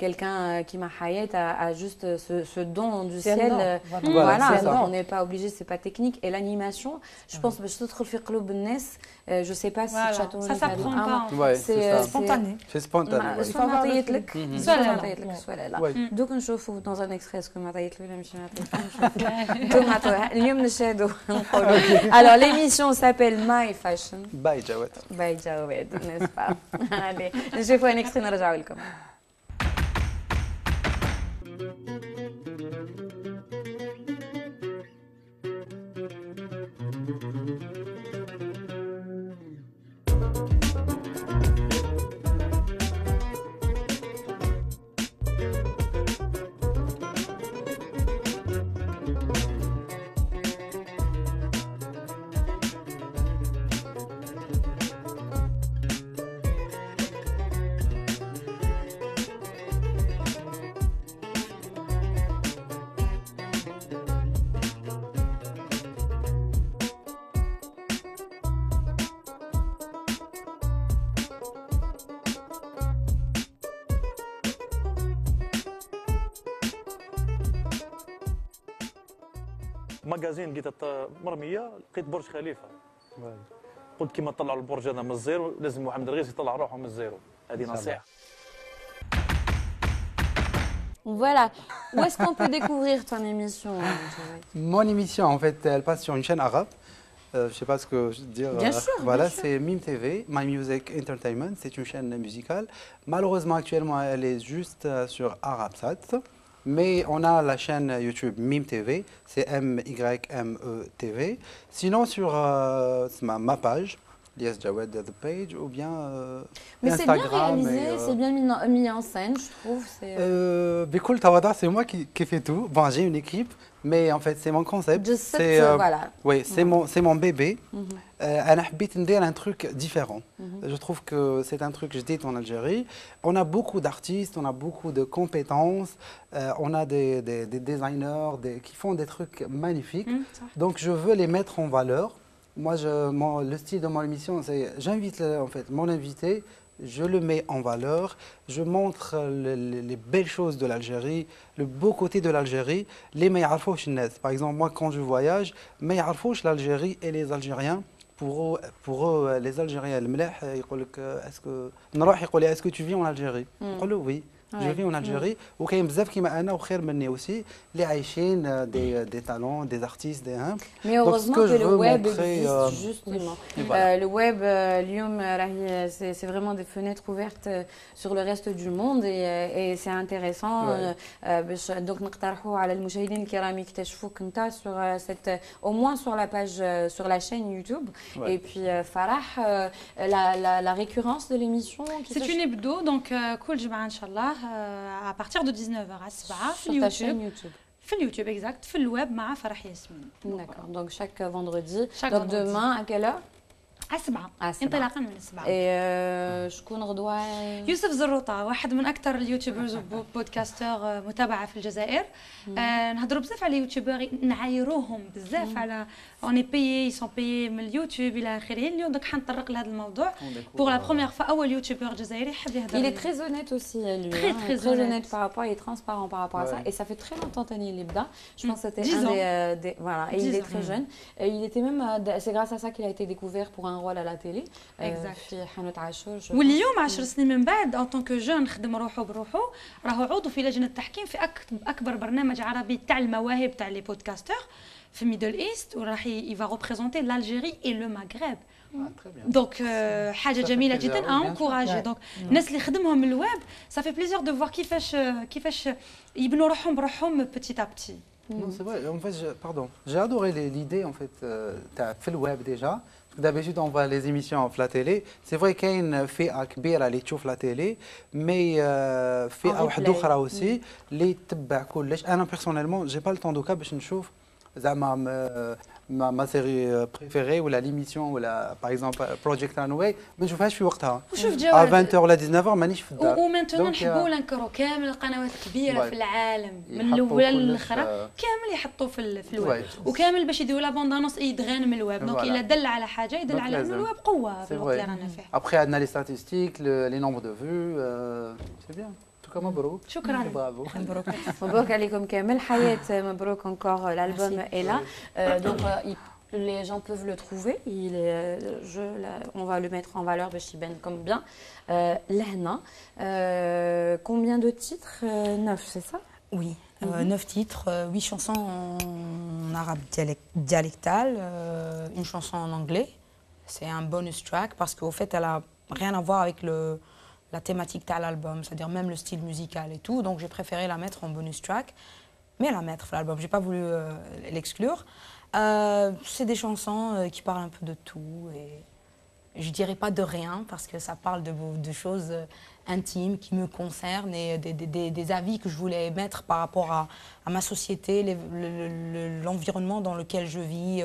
quelqu'un qui m'a hayet a juste ce don du ciel. Voilà, on n'est pas obligé, c'est pas technique. Et l'animation, je pense que je sais pas si ça s'apprend pas. C'est spontané. C'est spontané. سوا ما عطيت لك سوا ما عطيت لك سوا لا دوك نشوفوا dans un extrait اسكو ما عطيت له ولا ماشي ما عطيت له انتم عطوها اليوم نشاهدوا نقولوا alors l'émission s'appelle My Fashion باي جواد باي جواد n'est-ce pas allez نشوفوا un extrait نرجعوا لكم ماغازين لقيت مرميه لقيت برج خليفه قلت كيما طلعوا البرج هذا من الزيرو لازم محمد الغيث يطلع روحه من الزيرو هذه نصيحه. Voilà. Où est-ce qu'on peut découvrir ton émission? Mon émission, en fait, elle passe sur une chaîne arabe. Je ne sais pas ce que je veux dire. Bien sûr. Voilà, bien sûr. c'est Mime TV, My Music Entertainment. C'est une chaîne musicale. Malheureusement, actuellement, elle est juste sur Arabsat. Mais on a la chaîne YouTube Mime TV, c'est M-Y-M-E TV. Sinon, sur ma page, Lies Jawed The Page, ou bien mais Instagram. Mais c'est bien réalisé, c'est bien mis en scène, je trouve. Bikoul Tawada, c'est moi qui fais tout. Bon, j'ai une équipe, mais en fait, c'est mon concept. Voilà. Oui, c'est mon bébé. أنا حبيت ندير un truc différent. Je trouve que c'est un truc جديد en Algérie. On a beaucoup d'artistes, on a beaucoup de compétences, on a des designers qui font des trucs magnifiques. Donc je veux les mettre en valeur. Moi, le style de mon émission, c'est j'invite en fait mon invité, je le mets en valeur, je montre les belles choses de l'Algérie, le beau côté de l'Algérie, les ما يعرفوش الناس. Par exemple, moi quand je voyage, ما يعرفوش l'Algérie et les Algériens. Pour eux, les Algériens الملاح يقول لك اسكو نروح يقول لي اسكو tu vis en Algérie. نقول له oui. Je vis en Algérie وكاين بزاف كيما انا وخير مني aussi اللي عايشين des talents, des artistes, des Mais heureusement que le web existe justement. Le web اليوم راهي c'est vraiment des fenêtres ouvertes sur le reste du monde et c'est intéressant باش donc نقترحوا على المشاهدين الكرام يكتشفوك انت sur cette au moins sur la page sur la chaîne YouTube et puis Farah la récurrence de l'émission c'est une hebdo donc كل جمعة ان شاء الله à partir de 19h à 7h sur ta chaîne YouTube. في اليوتيوب exact في الويب مع فرح ياسمين. D'accord. Donc chaque vendredi. Donc demain à quelle heure? على 7 انطلاقا من 7. شكون غدوه؟ يوسف زروطه واحد من اكثر اليوتيوبرز وبودكاستر متابعه في الجزائر. نهضروا بزاف على اليوتيوبر نعايروهم بزاف على اوني بيي يسون بيي من اليوتيوب الى اخره. اليوم دوك حنطرق لهذا الموضوع بور لا بروميير فوا اول يوتيوبر جزائري حب يهضر. Il est très honnête aussi lui. Très honnête par rapport, il est transparent par rapport à ça et ça fait très longtemps Tani Libda. Je pense que c'était un des voilà et il est très jeune. Il était même c'est grâce à ça qu'il a été découvert pour un rôle à la télé. في حانوت عاشور. واليوم 10 سنين من بعد ان طونك جون خدم روحه بروحه راهو عضو في لجنه التحكيم في اكبر برنامج عربي تاع المواهب تاع لي بودكاستر في ميدل ايست وراح يفا ريبريزونتي l'Algérie et le Maghreb. دونك حاجه جميله جدا انكوراجي دونك الناس اللي خدمهم الويب ça fait plaisir de voir كيفاش يبنوا روحهم بروحهم petit à petit. Non, c'est vrai. En fait, j'ai adoré l'idée en fait في الويب déjà. D'habitude, on voit les émissions à la télé. C'est vrai qu'il y a une فئة كبيرة اللي تشوف la télé, mais فئة واحدة أخرى aussi اللي تتبع كلش. أنا personnellement, j'ai pas le temps دوكا باش نشوف زعما ma série préférée ou l'émission ou par exemple Project Runway ما نشوفهاش في وقتها. à 20h ولا 19h مانيش في الدار. ومنتو نحبوا ننكروا كامل القنوات الكبيره في العالم من الاولى للاخرى كامل يحطوا في الويب وكامل باش يديروا لا بوندانونس يدغان من الويب دونك الا دل على حاجه يدل على انه الويب قوه في الوقت اللي رانا فيه. Après عندنا les statistiques, les nombres de vues, c'est bien. مبروك. شكرا. برافو. مبروك عليكم كامل. حياة مبروك encore l'album est là. Donc les gens peuvent le trouver. On va le mettre en valeur, comme bien. Lehna, combien de titres 9, c'est ça? Oui, 9 titres, 8 chansons en arabe dialectal, une chanson en anglais. C'est un bonus track parce qu'au fait, elle n'a rien à voir avec la thématique de l'album, c'est-à-dire même le style musical et tout. Donc j'ai préféré la mettre en bonus track, mais la mettre sur l'album. Je n'ai pas voulu l'exclure. C'est des chansons qui parlent un peu de tout et je ne dirais pas de rien parce que ça parle de choses intimes qui me concernent et des avis que je voulais mettre par rapport à ma société, l'environnement dans lequel je vis,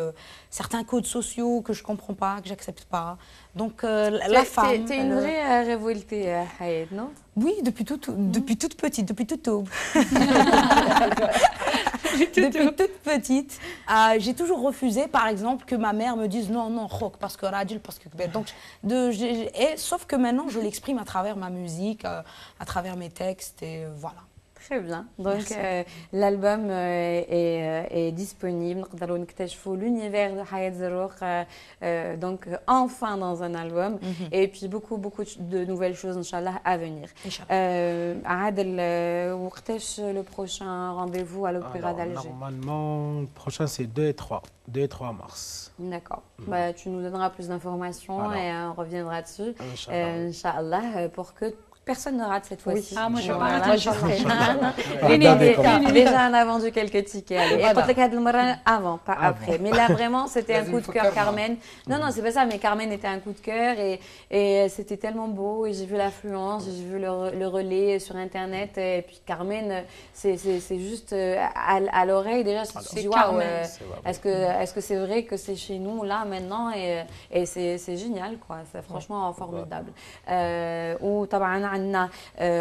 certains codes sociaux que je ne comprends pas, que je n'accepte pas. Donc la femme... Tu es une vraie révoltée, Hayed, non? Oui, depuis toute petite, depuis toute aube. Depuis toute petite, j'ai toujours refusé, par exemple, que ma mère me dise non, non, rock, parce que radil, parce que... Donc, sauf que maintenant, je l'exprime à travers ma musique, à travers mes textes, et voilà. Très bien. Donc, l'album est disponible. Nous نكتشفوا l'univers de Hayed Zerouk, donc enfin dans un album. Et puis, beaucoup de nouvelles choses, Inch'Allah, à venir. Adel, le prochain rendez-vous à l'Opéra d'Alger? Normalement, le prochain, c'est 2 et 3 mars. D'accord. Tu nous donneras plus d'informations et on reviendra dessus. Inch'Allah, pour que personne ne rate cette fois-ci. Ah, moi, je voilà. parle. Déjà, on a vendu quelques tickets. Allez. Et avant, pas après. Mais là, vraiment, c'était un coup de cœur, Carmen. Non, c'est pas ça, mais Carmen était un coup de cœur et c'était tellement beau. Et j'ai vu l'affluence, j'ai vu le relais sur Internet. Et puis, Carmen, c'est juste à l'oreille. Déjà, si tu dis, waouh, est-ce que c'est vrai que c'est chez nous, là, maintenant? Et c'est génial, quoi. C'est franchement formidable. Ou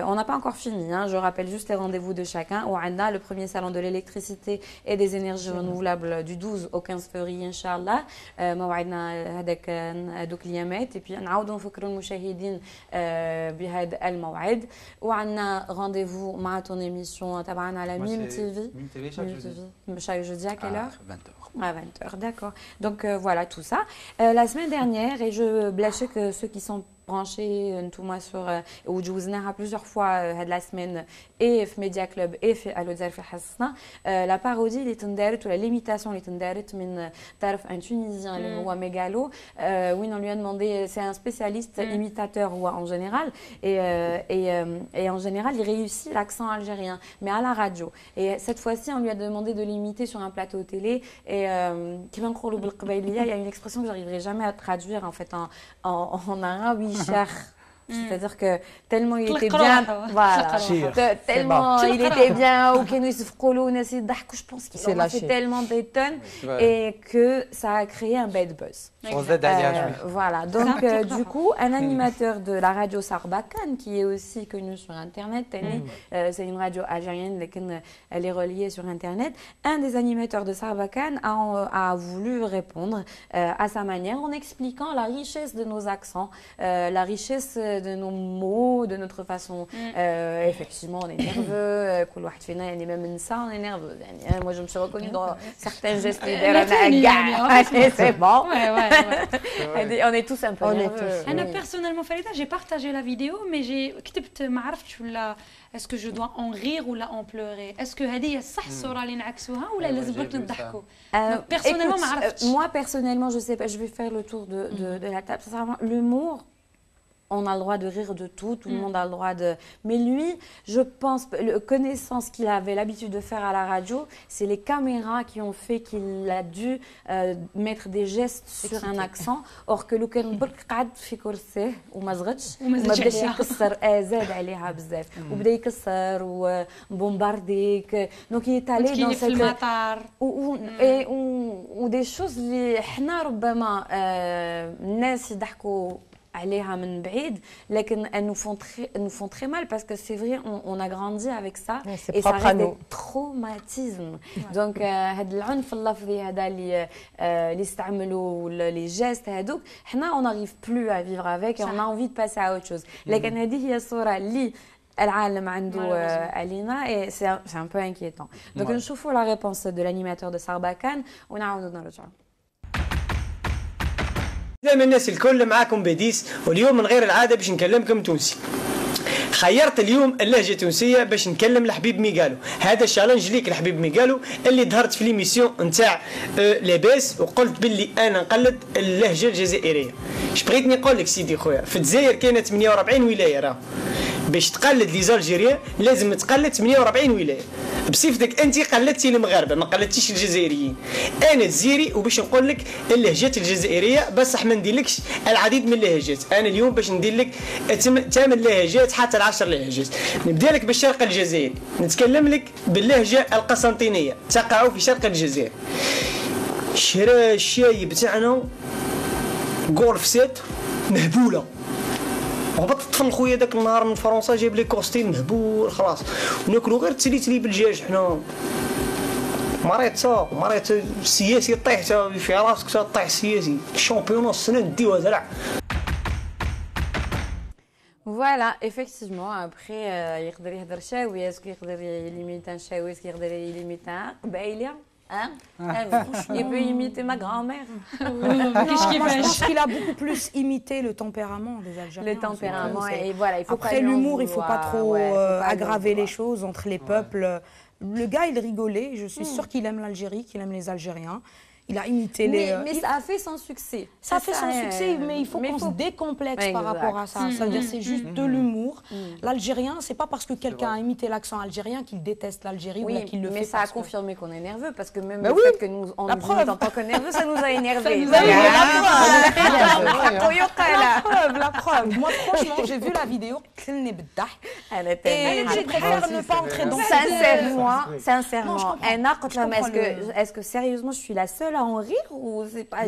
on n'a pas encore fini, hein. Je rappelle juste les rendez-vous de chacun. On a le premier salon de l'électricité et des énergies renouvelables du 12 au 15 février, Inch'Allah. موعدنا هذاك هذوك اليامات. Et puis نعاودوا نفكروا المشاهدين بهذا الموعد. وعندنا rendez-vous مع ton émission تبعنا على ميم TV. Chaque jeudi à quelle heure? 20h. À 20h, d'accord. Donc voilà tout ça. La semaine dernière, et je blâchais que ceux qui sont branchés tout moi sur وجوزناها plusieurs fois la semaine et في Media Club et في الوزارة في حصتنا la parodie اللي تندارت ولا l'imitation اللي تندارت من تعرف un Tunisien اللي هو ميغالو وين on lui a demandé, c'est un spécialiste imitateur en général et en général il réussit l'accent algérien mais à la radio et cette fois-ci on lui a demandé de l'imiter sur un plateau télé et كيما نقولوا بالقبايلية il y a une expression que j'arriverai jamais à traduire en fait en arabe. C'est-à-dire que tellement il était bien, voilà, tellement il était bien, ou qu'il nous je pense qu'il a fait tellement des tonnes et que ça a créé un bad buzz. Voilà, donc du coup, un animateur de la radio Sarbacane, qui est aussi connu sur Internet, c'est une radio algérienne, elle est reliée sur Internet, un des animateurs de Sarbacane a voulu répondre à sa manière en expliquant la richesse de nos accents, la richesse de nos mots, de notre façon. Effectivement, on est nerveux, et même ça, on est nerveux. Moi, je me suis reconnue dans certains gestes. C'est bon. On est tous un peu nerveux. Personnellement, Farida, j'ai partagé la vidéo, mais j'ai est-ce que je dois en rire ou là en pleurer? Est-ce que هذه صح الصورة اللي نعكسوها ولا لازم برك نضحكوا? Personnellement, ما عرفتش. Moi, personnellement, je sais pas. Je vais faire le tour de la table. L'humour. On a le droit de rire de tout le monde a le droit de... Mais lui, je pense, connaissant ce qu'il avait l'habitude de faire à la radio, c'est les caméras qui ont fait qu'il a dû mettre des gestes sur un accent, or que لو كان برك قعد في كرسيه وما زغدش وما بداش يكسر زاد عليها بزاف وبدا يكسر وبومبارديك دونك il est allé dans cette ou des choses اللي حنا ربما الناس يضحكوا عليها من بعيد لكن elles nous font très mal parce que c'est vrai on a grandi avec ça et ça reste des traumatismes donc هاد العنف اللفظي هذا اللي يستعملوا les gestes هذوك حنا on n'arrive plus à vivre avec et on a envie de passer à autre chose لكن هذه هي الصورة اللي العالم عنده علينا et c'est un peu inquiétant donc نشوفوا la réponse de l'animateur de Sarbacane ونعاودوا نرجعوا دائما الناس الكل معاكم بديس، واليوم من غير العاده باش نكلمكم تونسي. خيرت اليوم اللهجه التونسيه باش نكلم الحبيب ميغالو. هذا الشالنج ليك الحبيب ميغالو اللي ظهرت في ليميسيون نتاع لاباس وقلت باللي انا نقلد اللهجه الجزائريه. اش بغيتني نقول لك سيدي خويا، في الجزائر كاينه 48 ولايه راه. باش تقلد لي زالجيريان لازم تقلد 48 ولايه. بصفتك انت قلدتي المغاربه ما قلدتيش الجزائريين. انا جزائري وباش نقول لك اللهجات الجزائريه بصح ما نديرلكش العديد من اللهجات. انا اليوم باش ندير لك 8 لهجات حتى 10 لهجات. نبدا لك بالشرق الجزائري، نتكلم لك باللهجه القسنطينيه تقع في شرق الجزائر. شرا الشاي بتاعنا غولف سيت مهبوله. هبط الطفل خويا داك النهار من فرنسا جايب لي كوستيم مهبول خلاص، وناكلو غير تسليتلي بالدجاج حنا. مريض السياسي طيح في راسك طيح السياسي، الشامبيون السنه نديوها زرع. Voilà, effectivement, après, يقدر يهدر شاوي، اسكو يقدر يليميت ان شاوي، اسكو يقدر يليميت ان قبايلة. Hein? Il peut imiter ma grand-mère. Je pense qu'il a beaucoup plus imité le tempérament des Algériens. Le tempérament, et voilà, il faut après l'humour, il ne faut pas trop aggraver les choses entre les peuples. Le gars, il rigolait. Je suis sûre qu'il aime l'Algérie, qu'il aime les Algériens. Il a imité les... Mais ça a fait son succès. Ça a fait son succès, mais il faut qu'on se décomplexe par rapport à ça. Ça veut dire c'est juste de l'humour. L'Algérien, c'est pas parce que quelqu'un a imité l'accent algérien qu'il déteste l'Algérie ou qu'il le fait. Mais ça a confirmé qu'on est nerveux parce que même le fait que nous on nous imite en tant que nerveux, ça nous a énervés. La preuve. Moi, franchement, j'ai vu la vidéo. Et je préfère ne pas entrer dans sincèrement, est-ce que sérieusement je suis la seule à en rire ou c'est pas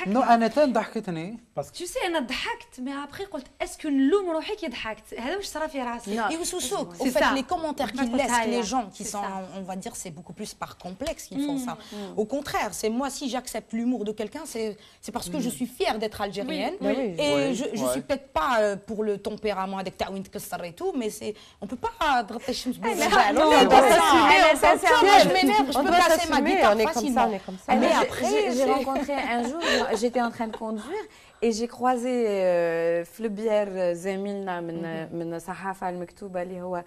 non انا ضحكتني tu sais انا ضحكت mais après قلت اسكو نلوم روحي كي ضحكت هذا واش صرا في راسي يوسوسوك au fait les commentaires qu'ils laissent les gens qui sont on va dire c'est beaucoup plus par complexe qu'ils font ça au contraire c'est moi si j'accepte l'humour de quelqu'un c'est parce que je suis fière d'être algérienne et je suis peut-être pas pour le tempérament avec taouin tkesser et tout mais c'est on peut pas droiter الشمس بالزبال je m'énerve je peux passer ma guitare facilement. Mais après, j'ai rencontré un jour, j'étais en train de conduire et j'ai croisé Flubière Zemilna من صحافة المكتوبة اللي هو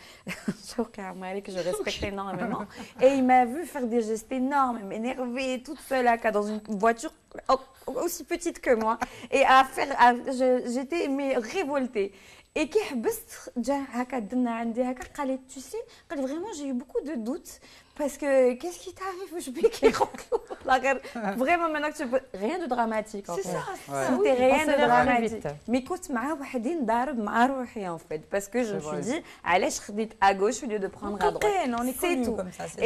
شوقي عمالي que je respecte énormément et il m'a vu faire des gestes énormes, m'énerver toute seule dans une voiture aussi petite que moi et j'étais révoltée. Et qui حبست جا هكا دنا عندي هكا قالت tu sais قال vraiment j'ai eu beaucoup de doutes parce que qu'est-ce qui t'arrive je بكي vraiment maintenant que tu peux rien de dramatique c'est ça c'était rien de dramatique mais كنت مع وحدين ضارب مع روحي en fait parce que je me suis dit علاش خديت à gauche au lieu de prendre à droite c'est tout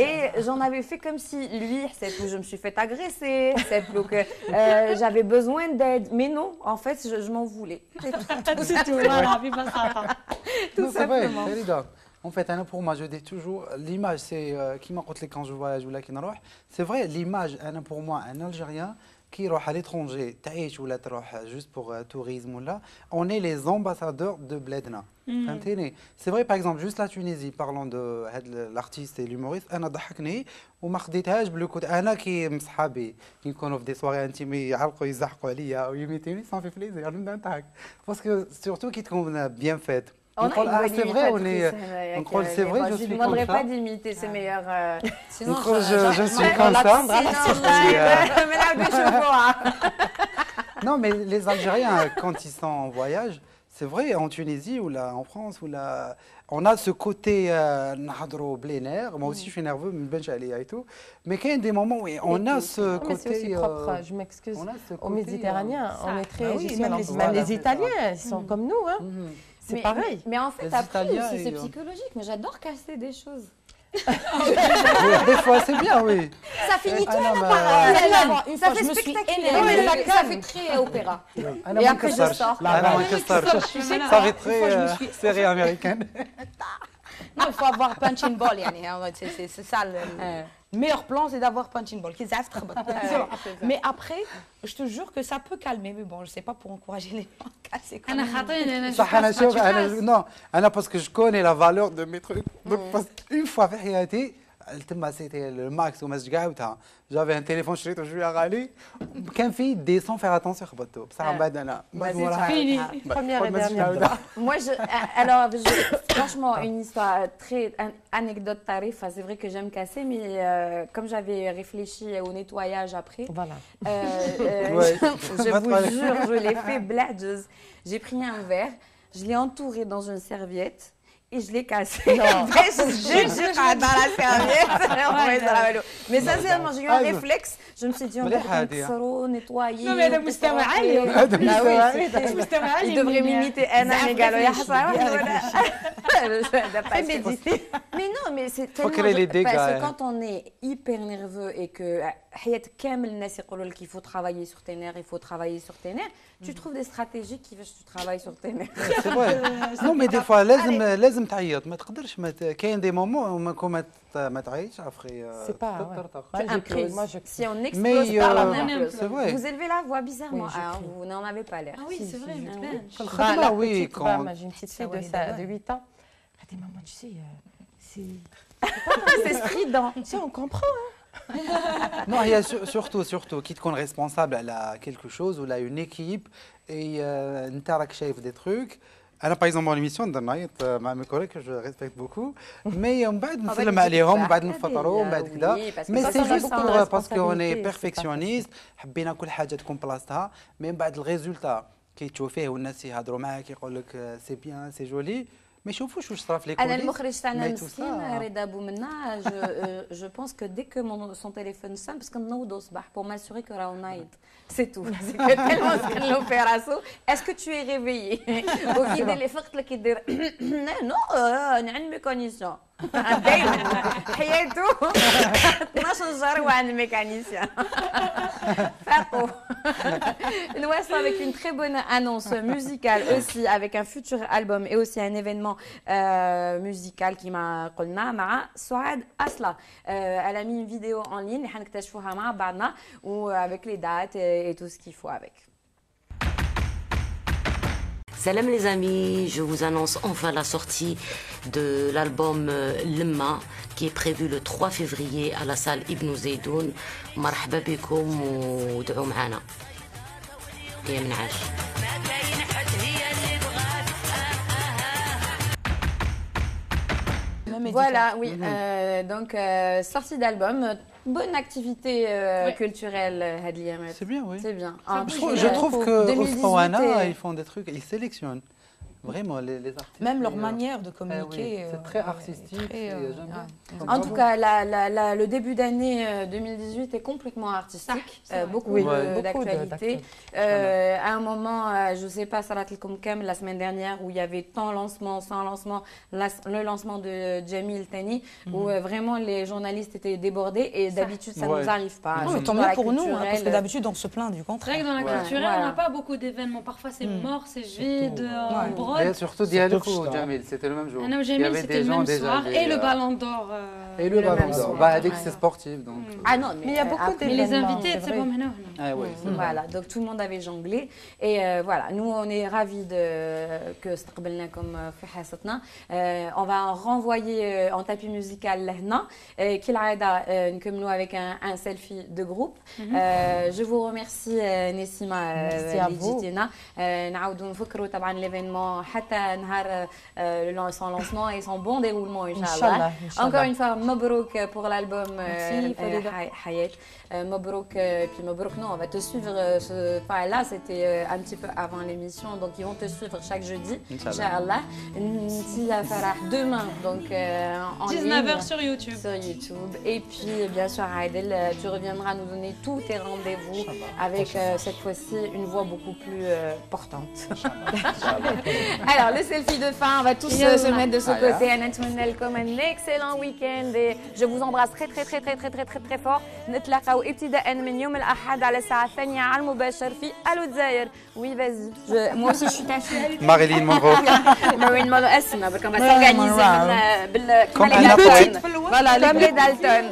et j'en avais fait comme si lui c'est que je me suis fait agresser c'est que j'avais besoin d'aide mais non en fait je m'en voulais c'est tout tout simplement. En fait, pour moi, je dis toujours, l'image, c'est qui m'a dit quand je voyage ou là qui n'arrive. C'est vrai, l'image, pour moi, un Algérien qui va à l'étranger, ou là, juste pour tourisme ou là, on est les ambassadeurs de Bledna. C'est vrai, par exemple, juste la Tunisie, parlant de l'artiste et l'humoriste, أنا ضحكني وما خديتهاش بالكود أنا كي مصحابي كي نكونوا في دي سواري انتيمي يعلقوا يزحقوا عليا أو يميتوني ça fait plaisir نبدا نضحك parce que surtout qui تكون bien faite. C'est vrai, c'est vrai, je ne suis demanderai comme ça. pas d'imiter, c'est meilleur. Sinon, je suis comme ça. Non, mais les Algériens, quand ils sont en voyage, c'est vrai, en Tunisie ou là, en France, ou là, on a ce côté nahadro blénaire. Moi aussi, je suis nerveux, et tout. Mais quand il y a des moments où on a ce côté. C'est aussi propre, je m'excuse. Aux Méditerranéens, on est très. Même les Italiens, ils sont comme nous, hein. C'est pareil. Mais en fait, après aussi, c'est psychologique. Mais j'adore casser des choses. Des fois, c'est bien, oui. Ça finit tout par... Ça fait spectaculaire. Ça fait très opéra. Et après, je sors. Ça fait très série américaine. Non, il faut avoir punching ball. C'est ça le meilleur plan, c'est d'avoir punching ball. Mais après, je te jure que ça peut calmer. Mais bon, je ne sais pas pour encourager les gens à casser. Non, parce que je connais la valeur de mes trucs. Donc, une fois, c'était le max j'avais un téléphone شريته شويه غالي كان فيه دي سون faire attention خبطته بصح من بعد انا première et dernière. Moi, alors, franchement, une histoire très anecdote tarif. C'est vrai que j'aime casser, mais comme j'avais réfléchi au nettoyage après, Voilà. je vous jure, je l'ai fait blagueuse. J'ai pris un verre, je l'ai entouré dans une serviette. Et je l'ai cassé. Après, je dans la serviette. Mais sincèrement, j'ai eu un réflexe. Je me suis dit, on va nettoyer. Non, mais le مستمع عالي. Il devrait m'imiter un égal. Mais non, mais c'est tellement... Parce que quand on est hyper nerveux et que il faut travailler sur tes nerfs, il faut travailler sur tes nerfs, tu trouves des stratégies qui veulent que tu travailles sur tes nerfs. C'est vrai. Non, mais des fois, لازم تعيط ما تقدرش كاين des moments ما تعيطش après c'est pas si on explose par la même vous élevez la voix bizarrement vous n'en avez pas l'air. Ah oui, c'est vrai. Oui, quand j'ai une petite fille de 8 ans. Elle dit maman, tu sais c'est strident. Tu sais, on comprend Non, il y a surtout qui تكون responsable à quelque chose ou à une équipe et انت راك شايف des trucs. انا باغ اكزومبل ليميسيون نايط مع مي كوليك جو ريسبكت بوكو مي من بعد نسلم عليهم ومن بعد نفطروا ومن بعد كذا مي سي جوست باسكو اوني بيرفكسيونيست حبينا كل حاجه تكون بلاصتها مي من بعد الريزولتا كي تشوفيه والناس يهضروا معاك يقول لك سي بيان سي جولي ما يشوفوش واش صرا في لي كوليس. انا المخرج تاعنا مسكين رضا بومنا جو بونس كو ديك كو son téléphone sonne parce que نوضوا الصباح pour m'assurer que راهو نايض. C'est tout. C'est que tellement سكن l'opération. Est-ce que tu es réveillé? وكي اللي فقت لك يدير نو انا عندي ميكانيسيان. دايما حياته 12 شهر وعند ميكانيسيان. فاقوا. Nous avec une très bonne annonce musicale aussi avec un futur album et aussi un événement musical qui m'a قلنا مع سعاد أصلا. Elle a mis une vidéo en ligne اللي حنكتشفوها مع بعضنا و avec les dates et tout ce qu'il faut avec. Salam les amis, je vous annonce enfin la sortie de l'album Lemma qui est prévu le 3 février à la salle Ibn Zeydoun. مرحبا بكم ودعوا معنا. يا منعاش. Voilà, oui. Donc, sortie d'album, bonne activité culturelle, Hadliam. C'est bien, oui. C'est bien. Je trouve que Ousmana, ils font des trucs, ils sélectionnent. Vraiment, les artistes. Même leur manière de communiquer. C'est très artistique. En tout cas, le début d'année 2018 est complètement artistique. Beaucoup d'actualité. À un moment, je ne sais pas, Salat el-Komkem, la semaine dernière, où il y avait tant lancement, sans lancement, le lancement de Jamil Tani, où vraiment les journalistes étaient débordés. Et d'habitude, ça ne nous arrive pas. Tant mieux pour nous, parce que d'habitude, on se plaint du contraire. C'est vrai que dans la culturelle, on n'a pas beaucoup d'événements. Parfois, c'est mort, c'est vide, Et surtout Diallo Jamil, c'était le même jour. Il y avait des gens déjà. Et le Ballon d'Or. Et le Ballon d'Or. Dès que c'est sportif. Donc. Ah non, mais il y a beaucoup d'événements. Mais les invités, c'est bon maintenant. Voilà, donc tout le monde avait jonglé. Et voilà, nous on est ravis que استقبلنا comme حصتنا. On va renvoyer en tapis musical لهنا. كالعادة نكملوا avec un selfie de groupe. Je vous remercie Nessima اللي جيتينا. نعاودوا نفكروا طبعا l'événement حتى نهار son lancement et son bon déroulement Inch'Allah. Encore une fois, Mabrouk pour l'album Hayat. Mabrouk, puis Mabrouk, non, on va te suivre. Là, c'était un petit peu avant l'émission, donc ils vont te suivre chaque jeudi. Inch'Allah. Ntia Farah demain, donc en 19h ligne, sur YouTube. Et puis, bien sûr, Aïdel, tu reviendras nous donner tous tes rendez-vous avec cette fois-ci une voix beaucoup plus portante. Alors, le selfie de fin, on va tous se mettre de ce côté. Comme un excellent week-end et je vous embrasse très très très très très très très très fort. نتلاقاو ابتداء من يوم الأحد على الساعة 2 على المباشر في ألو الجزائر. Oui, vas-y. Moi aussi, je suis ta fille. Marilyn Monroe. Marilyn Monroe, اسمها برك on va s'organiser comme les Dalton. Voilà, comme les Dalton.